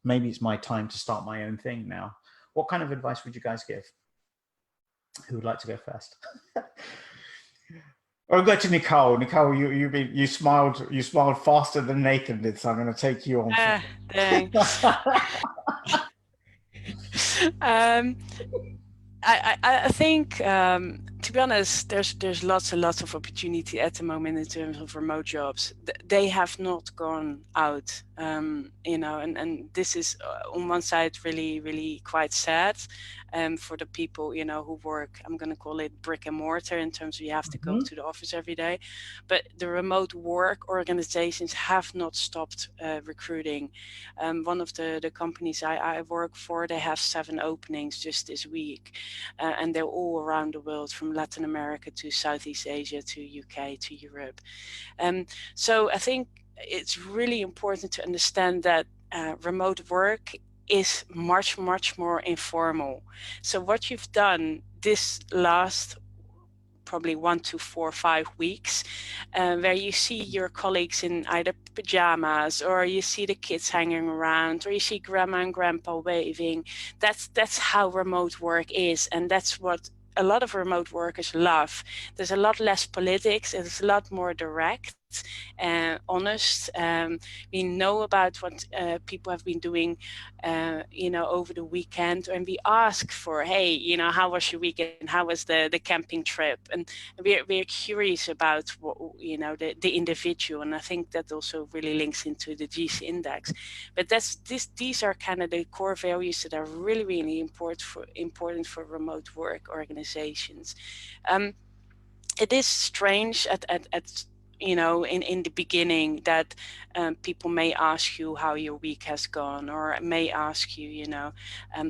maybe it's my time to start my own thing now. What kind of advice would you guys give? Who would like to go first? I'll go to Nicole. Nicole, you smiled faster than Nathan did, so I'm going to take you on. Thanks. I think, to be honest, there's lots and lots of opportunity at the moment in terms of remote jobs. They have not gone out, and this is on one side really, really quite sad for the people, who work, I'm going to call it brick and mortar in terms of you have to go to the office every day. But the remote work organizations have not stopped recruiting. One of the companies I work for, they have 7 openings just this week. And they're all around the world, from Latin America to Southeast Asia to UK to Europe. So I think it's really important to understand that remote work is much, much more informal. So what you've done this last probably 1 to 4 or 5 weeks, where you see your colleagues in either pajamas, or you see the kids hanging around, or you see grandma and grandpa waving. That's how remote work is, and that's what a lot of remote workers love. There's a lot less politics, it's a lot more direct, honest. We know about what people have been doing, over the weekend, and we ask for, hey, how was your weekend? How was the camping trip? And we're curious about what, the individual, and I think that also really links into the GC index. But these are kind of the core values that are really, really important for remote work organizations. It is strange at in the beginning that people may ask you how your week has gone, or may ask you,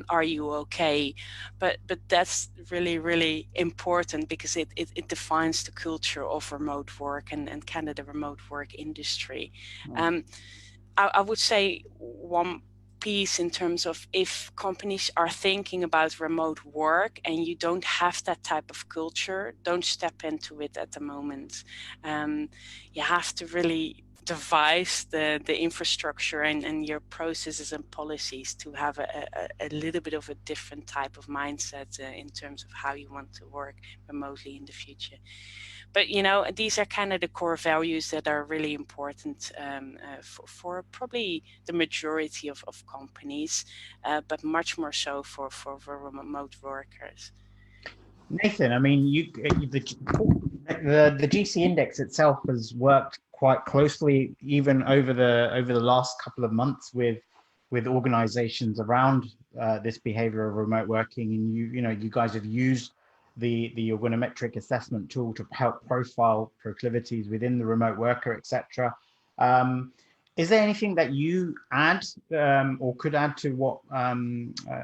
are you okay? But that's really, really important, because it defines the culture of remote work and kind of the remote work industry. I would say one piece in terms of, if companies are thinking about remote work and you don't have that type of culture, don't step into it at the moment. You have to really devise the infrastructure and your processes and policies to have a little bit of a different type of mindset in terms of how you want to work remotely in the future. But these are kind of the core values that are really important for probably the majority of companies, but much more so for remote workers. Nathan, I mean, The GC index itself has worked quite closely, even over the last couple of months, with organizations around this behavior of remote working. And you guys have used the organometric assessment tool to help profile proclivities within the remote worker, etc. Is there anything that you add or could add to what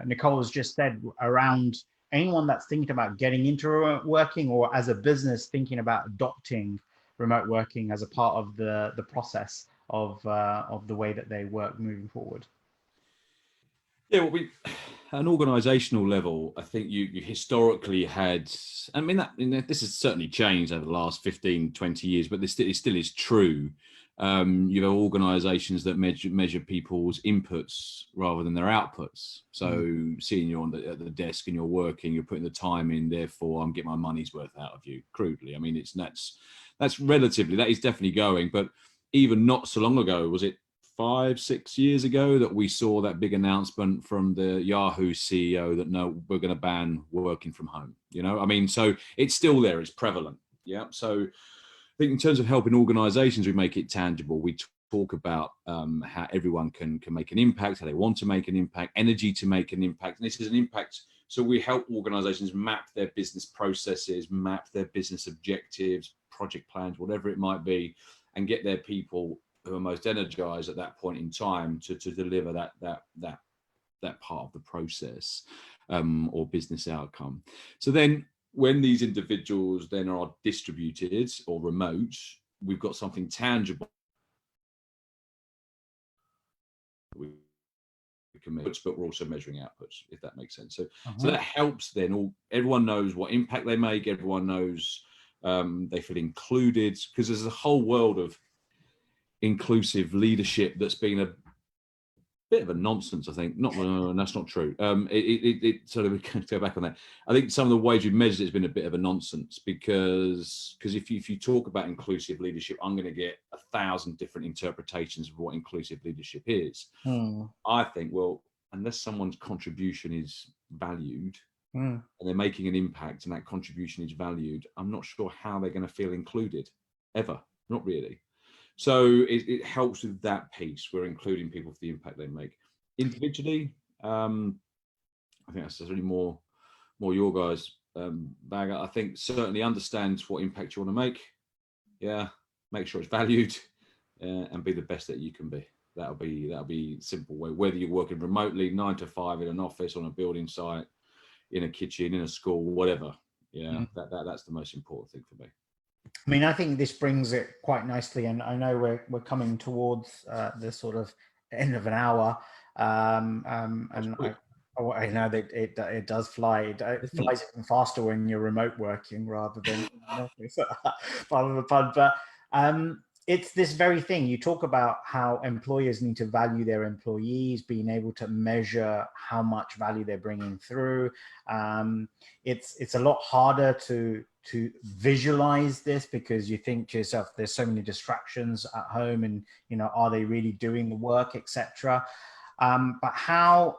Nicole has just said around anyone that's thinking about getting into remote working, or as a business thinking about adopting remote working as a part of the process of the way that they work moving forward? Yeah, well, at an organisational level, I think you historically had, I mean, this has certainly changed over the last 15, 20 years, but it still is true. You have organisations that measure people's inputs rather than their outputs. So seeing you at the desk and you're working, you're putting the time in, therefore I'm getting my money's worth out of you, crudely. I mean, that's relatively, that is definitely going, but even not so long ago, was it 5, 6 years ago, that we saw that big announcement from the Yahoo CEO that no, we're going to ban working from home. I mean, so it's still there, it's prevalent. Yeah. So I think in terms of helping organizations, we make it tangible. We talk about how everyone can make an impact, how they want to make an impact, energy to make an impact. And this is an impact. So we help organizations map their business processes, map their business objectives, project plans, whatever it might be, and get their people who are most energized at that point in time to deliver that part of the process or business outcome. So then when these individuals then are distributed or remote, we've got something tangible we can measure, but we're also measuring outputs, if that makes sense. So that helps then everyone knows what impact they make, everyone knows they feel included, because there's a whole world of inclusive leadership that's been a bit of a nonsense, I think. That's not true. Sort of, we can go back on that. I think some of the ways we've measured it has been a bit of a nonsense, because if you talk about inclusive leadership, I'm going to get 1,000 different interpretations of what inclusive leadership is. I think, well, unless someone's contribution is valued and they're making an impact and that contribution is valued, I'm not sure how they're going to feel included, ever. Not really. So it helps with that piece. We're including people for the impact they make. Individually, I think that's really more your guys' bag. I think certainly understand what impact you want to make. Yeah, make sure it's valued, and be the best that you can be. That'll be simple way. Whether you're working remotely, 9 to 5 in an office, on a building site, in a kitchen, in a school, whatever. Yeah, that's the most important thing for me. I mean, I think this brings it quite nicely, and I know we're coming towards the sort of end of an hour, and I know that it does fly. It flies even faster when you're remote working rather than in an office. Part of the fun, but it's this very thing. You talk about how employers need to value their employees, being able to measure how much value they're bringing through. It's a lot harder to visualize this, because you think to yourself, there's so many distractions at home, and are they really doing the work, etc. But how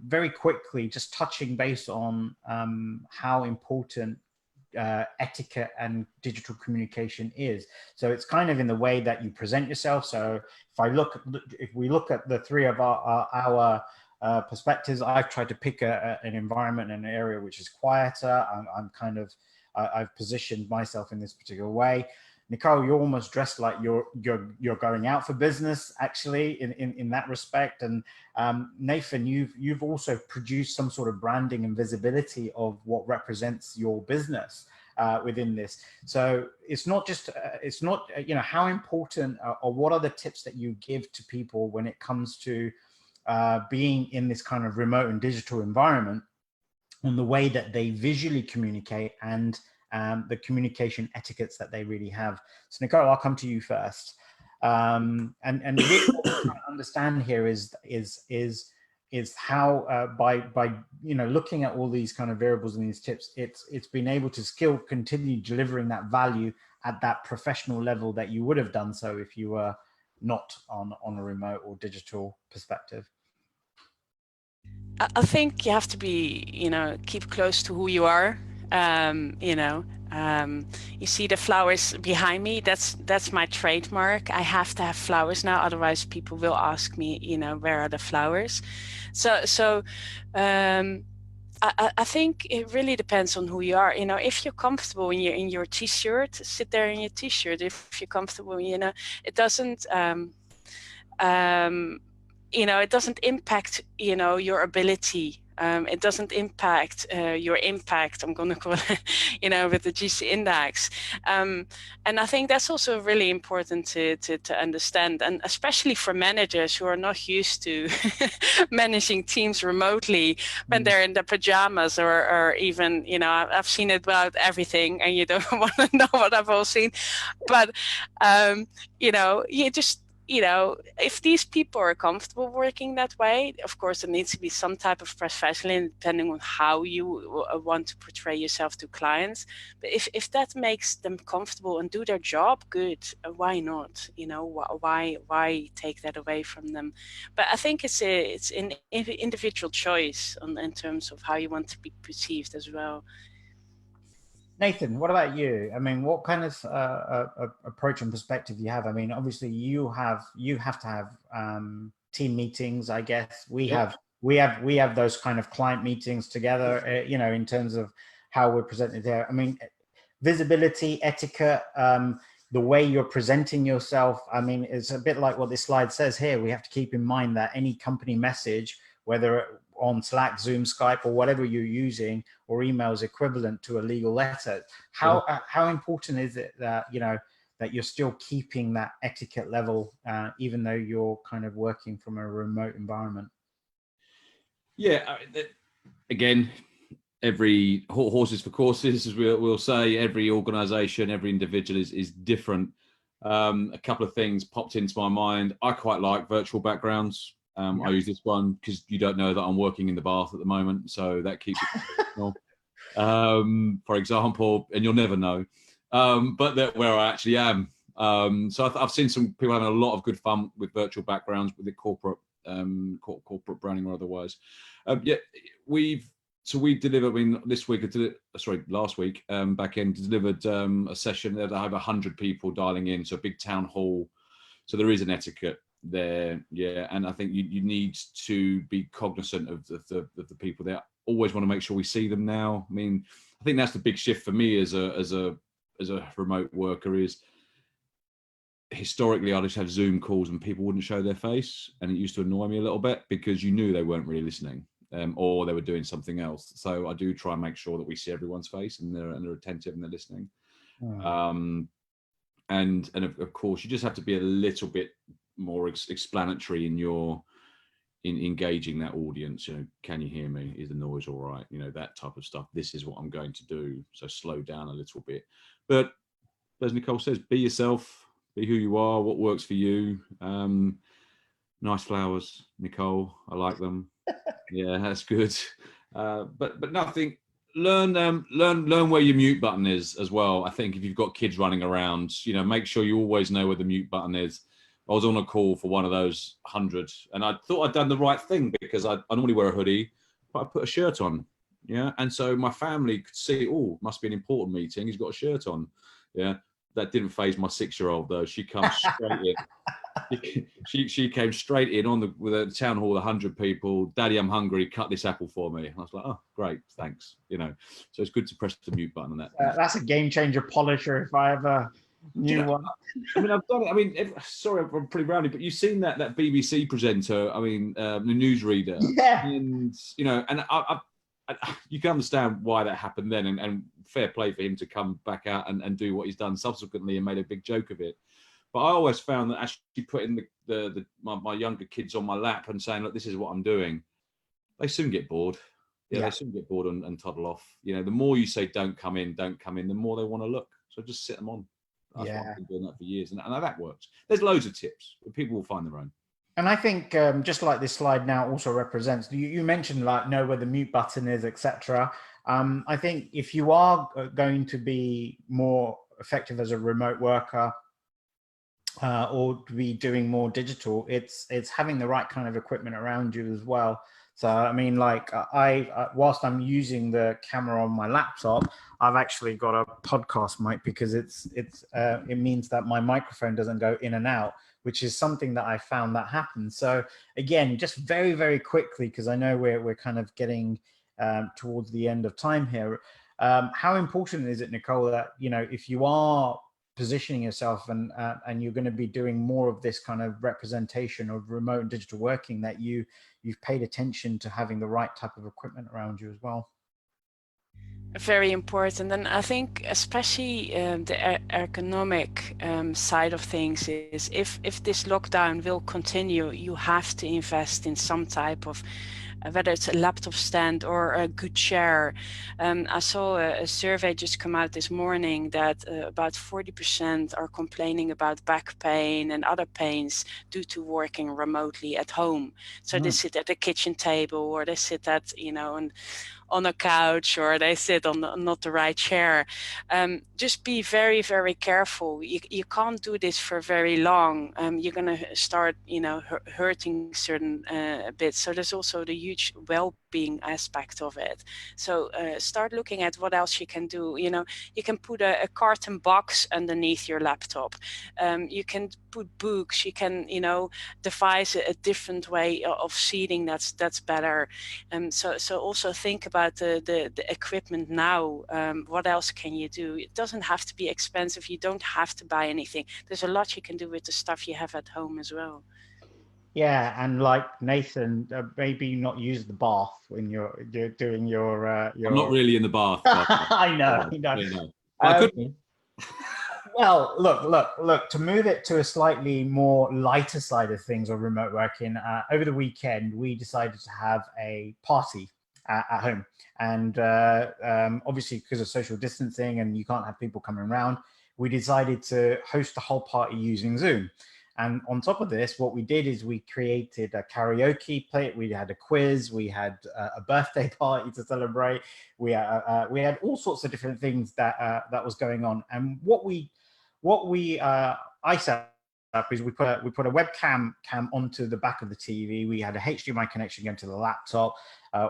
very quickly, just touching base on how important etiquette and digital communication is. So it's kind of in the way that you present yourself. So if we look at the three of our perspectives, I've tried to pick an environment, an area which is quieter. I've positioned myself in this particular way. Nicole, you're almost dressed like you're going out for business, actually, in that respect. And Nathan, you've also produced some sort of branding and visibility of what represents your business within this. So it's not just how important or what are the tips that you give to people when it comes to being in this kind of remote and digital environment, on the way that they visually communicate and the communication etiquettes that they really have. So Nicole, I'll come to you first. And really what we're trying to understand here is how by looking at all these kind of variables and these tips, it's been able to still continue delivering that value at that professional level that you would have done so if you were not on a remote or digital perspective. I think you have to be, keep close to who you are, You see the flowers behind me? That's my trademark. I have to have flowers now, otherwise people will ask me, you know, where are the flowers? So I think it really depends on who you are. You know, if you're comfortable when you're in your t-shirt, sit there in your t-shirt. If you're comfortable, you know, it doesn't you know, it doesn't impact, you know, your ability. It doesn't impact your impact, I'm going to call it, you know, with the GC index. And I think that's also really important to understand, and especially for managers who are not used to managing teams remotely when they're in their pajamas, or even, you know, I've seen it about everything, and you don't want to know what I've all seen. But, you know, you just, you know, if these people are comfortable working that way, of course, there needs to be some type of professionalism depending on how you want to portray yourself to clients. But if that makes them comfortable and do their job good, why not? You know, why take that away from them? But I think it's an individual choice in terms of how you want to be perceived as well. Nathan, what about you? I mean, what kind of approach and perspective you have? I mean, obviously you have to have team meetings. I guess we have those kind of client meetings together. You know, in terms of how we're presented there. I mean, visibility, etiquette, the way you're presenting yourself. I mean, it's a bit like what this slide says here. We have to keep in mind that any company message, whether on Slack, Zoom, Skype, or whatever you're using, or emails equivalent to a legal letter. How important is it that, you know, that you're still keeping that etiquette level, even though you're kind of working from a remote environment? Yeah, again, every horses for courses, as we'll say. Every organization, every individual is different. A couple of things popped into my mind. I quite like virtual backgrounds. I use this one because you don't know that I'm working in the bath at the moment, so that keeps it professional. For example, and you'll never know, but that where I actually am. So I've seen some people having a lot of good fun with virtual backgrounds, with the corporate branding or otherwise. Yeah, we delivered. I mean, this week, last week, back end, delivered a session that I have 100 people dialing in, so a big town hall. So there is an etiquette there, yeah, and I think you need to be cognizant of the people there. Always want to make sure we see them now. I mean, I think that's the big shift for me as a remote worker. Is historically I just have Zoom calls and people wouldn't show their face, and it used to annoy me a little bit because you knew they weren't really listening, or they were doing something else. So I do try and make sure that we see everyone's face and they're attentive and they're listening. And of course you just have to be a little bit more explanatory in engaging that audience. You know, can you hear me? Is the noise all right? You know, that type of stuff. This is what I'm going to do, so slow down a little bit. But as Nicole says, be yourself, be who you are, what works for you. Nice flowers, Nicole, I like them. Yeah, that's good. But nothing. Learn where your mute button is as well. I think if you've got kids running around, you know, make sure you always know where the mute button is. I was on a call for one of those 100, and I thought I'd done the right thing because I normally wear a hoodie, but I put a shirt on. Yeah, and so my family could see, oh, must be an important meeting. He's got a shirt on. Yeah, that didn't faze my 6-year-old though. She comes straight in. She came straight in with a town hall, 100 people. Daddy, I'm hungry. Cut this apple for me. And I was like, oh, great, thanks. You know, so it's good to press the mute button on that. That's a game changer polisher if I ever knew one. I mean, I've done it. I mean, sorry, I'm pretty rowdy, but you've seen that BBC presenter. I mean, the newsreader. Yeah. And you know, and you can understand why that happened then, and fair play for him to come back out and do what he's done subsequently and made a big joke of it. But I always found that actually putting my younger kids on my lap and saying, look, this is what I'm doing, they soon get bored. Yeah, they soon get bored and toddle off. You know, the more you say don't come in, the more they want to look. So just sit them on. I've been doing that for years, and that works. There's loads of tips, but people will find their own. And I think just like this slide now also represents, you mentioned like know where the mute button is, etc. I think if you are going to be more effective as a remote worker, or to be doing more digital, it's having the right kind of equipment around you as well. So, I mean, like whilst I'm using the camera on my laptop, I've actually got a podcast mic because it means that my microphone doesn't go in and out, which is something that I found that happens. So again, just very, very quickly, because I know we're kind of getting towards the end of time here. How important is it, Nicole, that, you know, if you are positioning yourself and you're going to be doing more of this kind of representation of remote and digital working, that you've paid attention to having the right type of equipment around you as well? Very important, and I think especially the economic side of things is if this lockdown will continue, you have to invest in some type of whether it's a laptop stand or a good chair. I saw a survey just come out this morning that about 40% are complaining about back pain and other pains due to working remotely at home. So they sit at the kitchen table, or they sit at, you know, on a couch, or they sit on not the right chair. Just be very, very careful. You can't do this for very long. You're going to start, you know, hurting certain bits. So there's also the huge well-being aspect of it. So start looking at what else you can do. You know, you can put a carton box underneath your laptop. You can put books. You can, you know, devise a different way of seating that's better. So also think about the equipment now. What else can you do? It doesn't have to be expensive. You don't have to buy anything. There's a lot you can do with the stuff you have at home as well. Yeah, and like Nathan, maybe not use the bath when you're doing your. I'm not really in the bath. I know. Well, I could. Well, look. To move it to a slightly more lighter side of things of remote working, over the weekend we decided to have a party at home, and obviously because of social distancing and you can't have people coming around, we decided to host the whole party using Zoom. And on top of this, what we did is we created a karaoke play. We had a quiz. We had a birthday party to celebrate. We had all sorts of different things that was going on. And I set up is we put a webcam onto the back of the TV. We had a HDMI connection going to the laptop.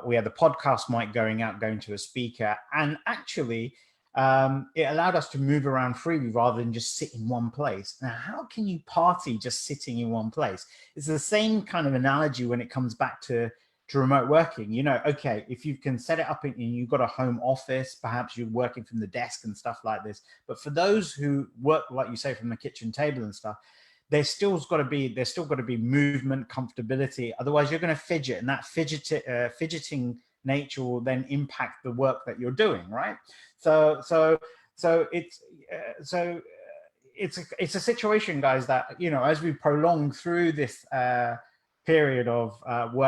We had the podcast mic going to a speaker, and actually it allowed us to move around freely rather than just sit in one place. Now, how can you party just sitting in one place? It's the same kind of analogy when it comes back to remote working. You know, okay, if you can set it up and you've got a home office, perhaps you're working from the desk and stuff like this. But for those who work, like you say, from the kitchen table and stuff, there's still got to be movement, comfortability. Otherwise, you're going to fidget, and that fidgeting nature will then impact the work that you're doing, right? So it's a situation, guys, that, you know, as we prolong through this period of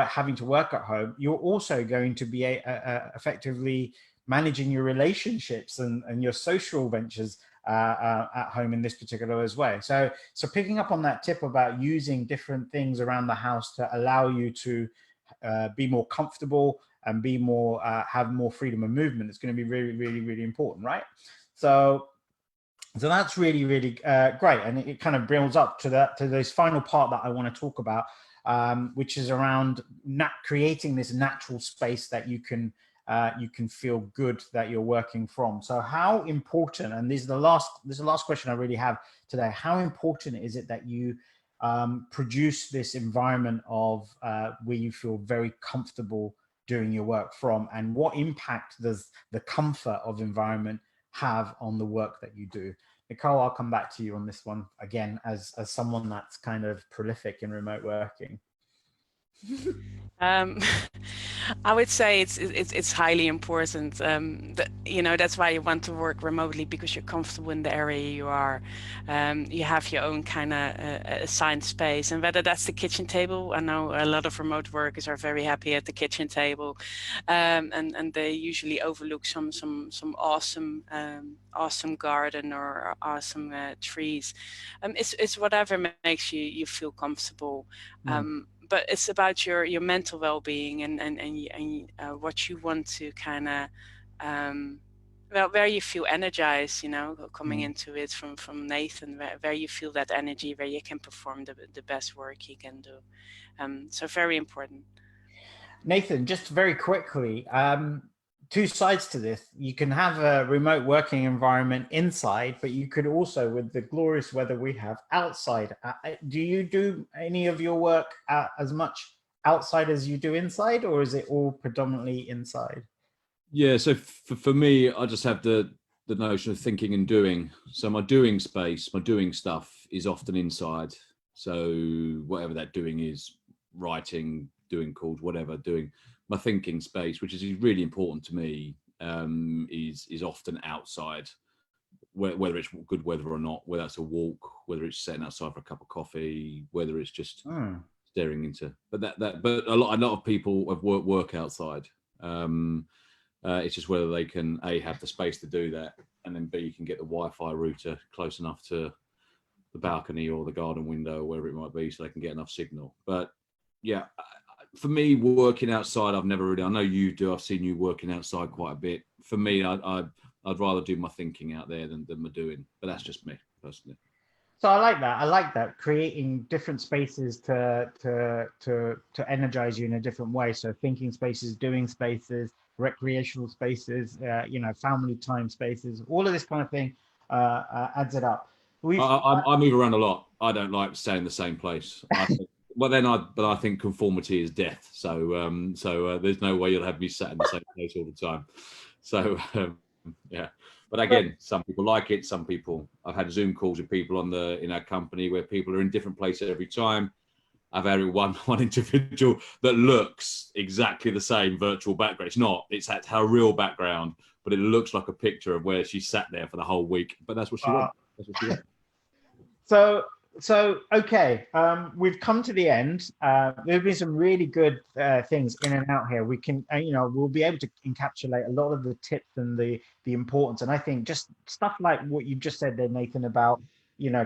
having to work at home, you're also going to be effectively managing your relationships and your social ventures at home in this particular way. So picking up on that tip about using different things around the house to allow you to be more comfortable and be more have more freedom of movement, it's going to be really, really, really important, right? So that's really, really great, and it kind of builds up to this final part that I want to talk about, which is around creating this natural space that you can feel good that you're working from. So how important, and this is the last question I really have today, how important is it that you produce this environment of where you feel very comfortable doing your work from, and what impact does the comfort of environment have on the work that you do? Nicole, I'll come back to you on this one again, as someone that's kind of prolific in remote working. I would say it's highly important. You know, that's why you want to work remotely, because you're comfortable in the area you are. You have your own kind of assigned space, and whether that's the kitchen table. I know a lot of remote workers are very happy at the kitchen table, and they usually overlook some awesome garden or awesome trees. It's whatever makes you feel comfortable. But it's about your mental well-being and what you want to kind of where you feel energized, you know, coming into it from Nathan, where you feel that energy, where you can perform the best work you can do. So very important. Nathan, just very quickly, two sides to this. You can have a remote working environment inside, but you could also, with the glorious weather we have, outside. Do you do any of your work as much outside as you do inside, or is it all predominantly inside? Yeah, so for me, I just have the notion of thinking and doing. So my doing space, my doing stuff is often inside. So whatever that doing is, writing, doing calls, whatever, doing my thinking space, which is really important to me, is often outside. Whether it's good weather or not, whether it's a walk, whether it's sitting outside for a cup of coffee, whether it's just staring into. But but a lot of people have work outside. It's just whether they can A, have the space to do that, and then B, you can get the Wi-Fi router close enough to the balcony or the garden window or wherever it might be, so they can get enough signal. But yeah, for me, working outside, I've never really, I know you do, I've seen you working outside quite a bit. For me, I'd rather do my thinking out there than my doing, but that's just me personally. So I like that. I like that, creating different spaces to energize you in a different way. So thinking spaces, doing spaces, recreational spaces, family time spaces, all of this kind of thing adds it up. I move around a lot. I don't like staying in the same place. I think conformity is death. So there's no way you'll have me sat in the same place all the time. So yeah. But again, some people like it. Some people, I've had Zoom calls with people in our company where people are in different places every time. I've had one individual that looks exactly the same virtual background. It's not. It's her real background, but it looks like a picture of where she sat there for the whole week. But that's what she wants. That's what she wants. So okay, we've come to the end. There've been some really good things in and out here. We can, we'll be able to encapsulate a lot of the tips and the importance. And I think just stuff like what you just said there, Nathan, about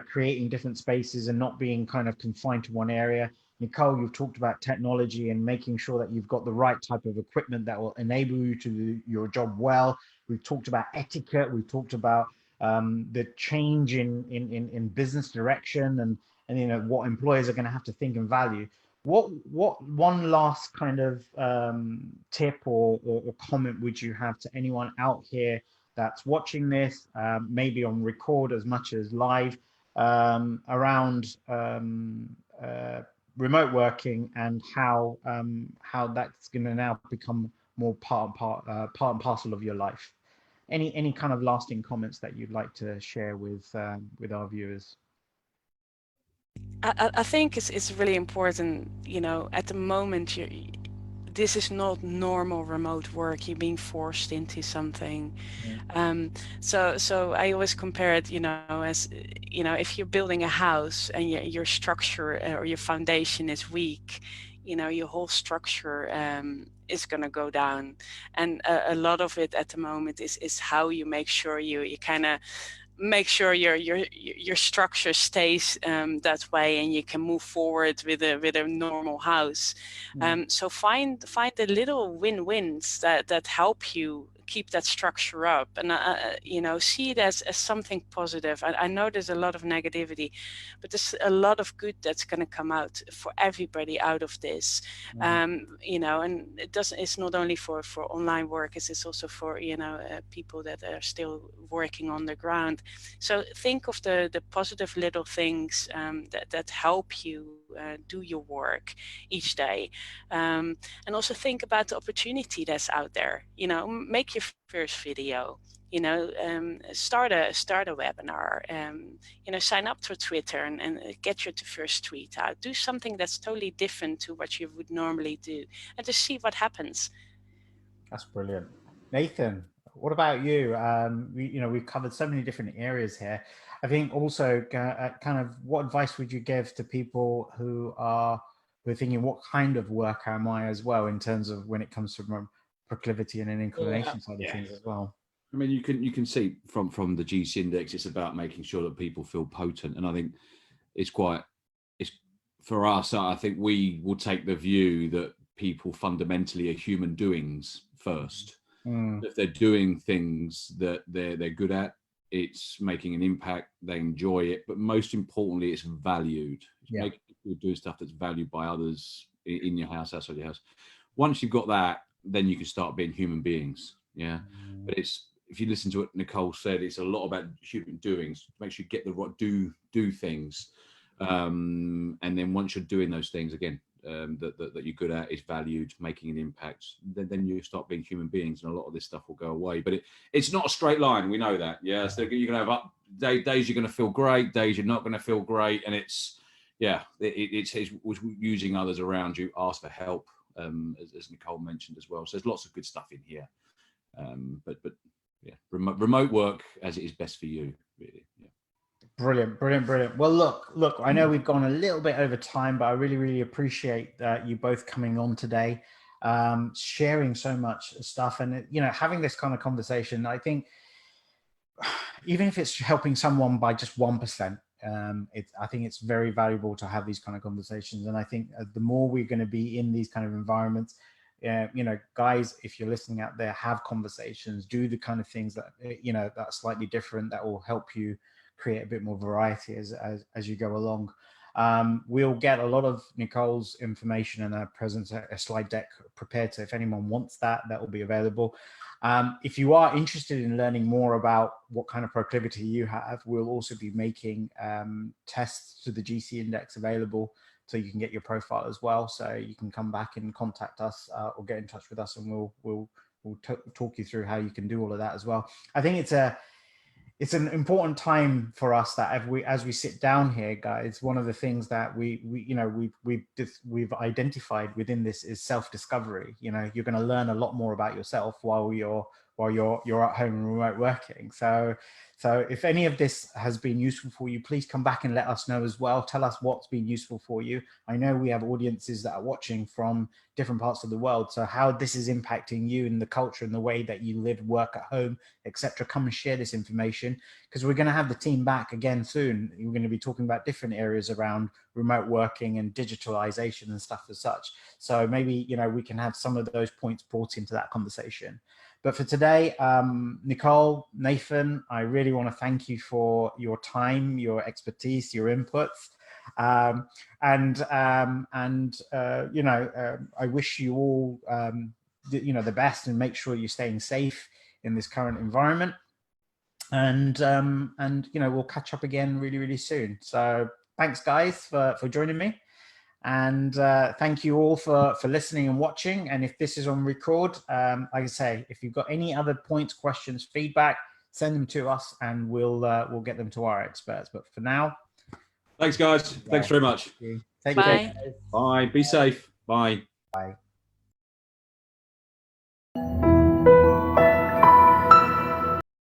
creating different spaces and not being kind of confined to one area. Nicole, you've talked about technology and making sure that you've got the right type of equipment that will enable you to do your job well. We've talked about etiquette. We've talked about the change in business direction and what employers are going to have to think and value. What one last kind of tip or comment would you have to anyone out here that's watching this, maybe on record as much as live, around remote working and how that's going to now become more part and parcel of your life? Any kind of lasting comments that you'd like to share with our viewers? I think it's really important, at the moment this is not normal remote work. You're being forced into something. So I always compare it, as, if you're building a house and your structure or your foundation is weak, your whole structure is going to go down. And a lot of it at the moment is how you make sure you kind of make sure your structure stays that way, and you can move forward with a normal house. So find the little win-wins that help you keep that structure up, and see it as something positive. I know there's a lot of negativity, but there's a lot of good that's going to come out for everybody out of this. And it's not only for online workers, it's also for people that are still working on the ground. So think of the positive little things that help you do your work each day, and also think about the opportunity that's out there. Make your first video, start a webinar, sign up to Twitter and get your first tweet out. Do something that's totally different to what you would normally do, and just see what happens. That's brilliant. Nathan, what about you? We've covered so many different areas here. I think also kind of what advice would you give to people who are thinking, what kind of work am I as well, in terms of when it comes to proclivity and an inclination side of things as well? I mean, you can see from the GC index, it's about making sure that people feel potent, and I think it's for us. I think we will take the view that people fundamentally are human doings first. If they're doing things that they're good at, it's making an impact, they enjoy it, but most importantly, it's valued. Making people do stuff that's valued by others in your house, outside your house. once you've got that, then you can start being human beings. Yeah. But it's, if you listen to what Nicole said, it's a lot about human doings. Make sure you get the right do things, and then once you're doing those things again, that you're good at, is valued, making an impact, then you start being human beings, and a lot of this stuff will go away. But it's not a straight line. We know that. Yeah. So you're gonna have days you're gonna feel great, days you're not gonna feel great, and it's using others around you. Ask for help, as Nicole mentioned as well. So there's lots of good stuff in here. But yeah, remote work as it is best for you, really. Yeah. Brilliant. Well, look, I know we've gone a little bit over time, but I really appreciate you both coming on today, sharing so much stuff, and having this kind of conversation. I think even if it's helping someone by just 1%, I think it's very valuable to have these kind of conversations. And I think the more we're going to be in these kind of environments, guys, if you're listening out there, have conversations, do the kind of things that that's slightly different, that will help you create a bit more variety as you go along. We'll get a lot of Nicole's information and a slide deck prepared, so if anyone wants that will be available. If you are interested in learning more about what kind of proclivity you have, we'll also be making tests to the GC index available, so you can get your profile as well. So you can come back and contact us or get in touch with us, and we'll talk you through how you can do all of that as well. I think it's an important time for us that as we sit down here, guys, one of the things that we've identified within this is self-discovery. You're going to learn a lot more about yourself while you're at home and remote working. So if any of this has been useful for you, please come back and let us know as well. Tell us what's been useful for you. I know we have audiences that are watching from different parts of the world, so how this is impacting you in the culture and the way that you live, work at home, etc. Come and share this information, because we're going to have the team back again soon. We're going to be talking about different areas around remote working and digitalization and stuff as such. So maybe we can have some of those points brought into that conversation. But for today, Nicole, Nathan, I really want to thank you for your time, your expertise, your inputs. I wish you all the best, and make sure you're staying safe in this current environment. And we'll catch up again really soon. So thanks, guys, for joining me. And thank you all for listening and watching. And if this is on record, like I say, if you've got any other points, questions, feedback, send them to us, and we'll get them to our experts. But for now, thanks, guys. Thanks very much. Take care. Bye. Be safe. Bye. Bye.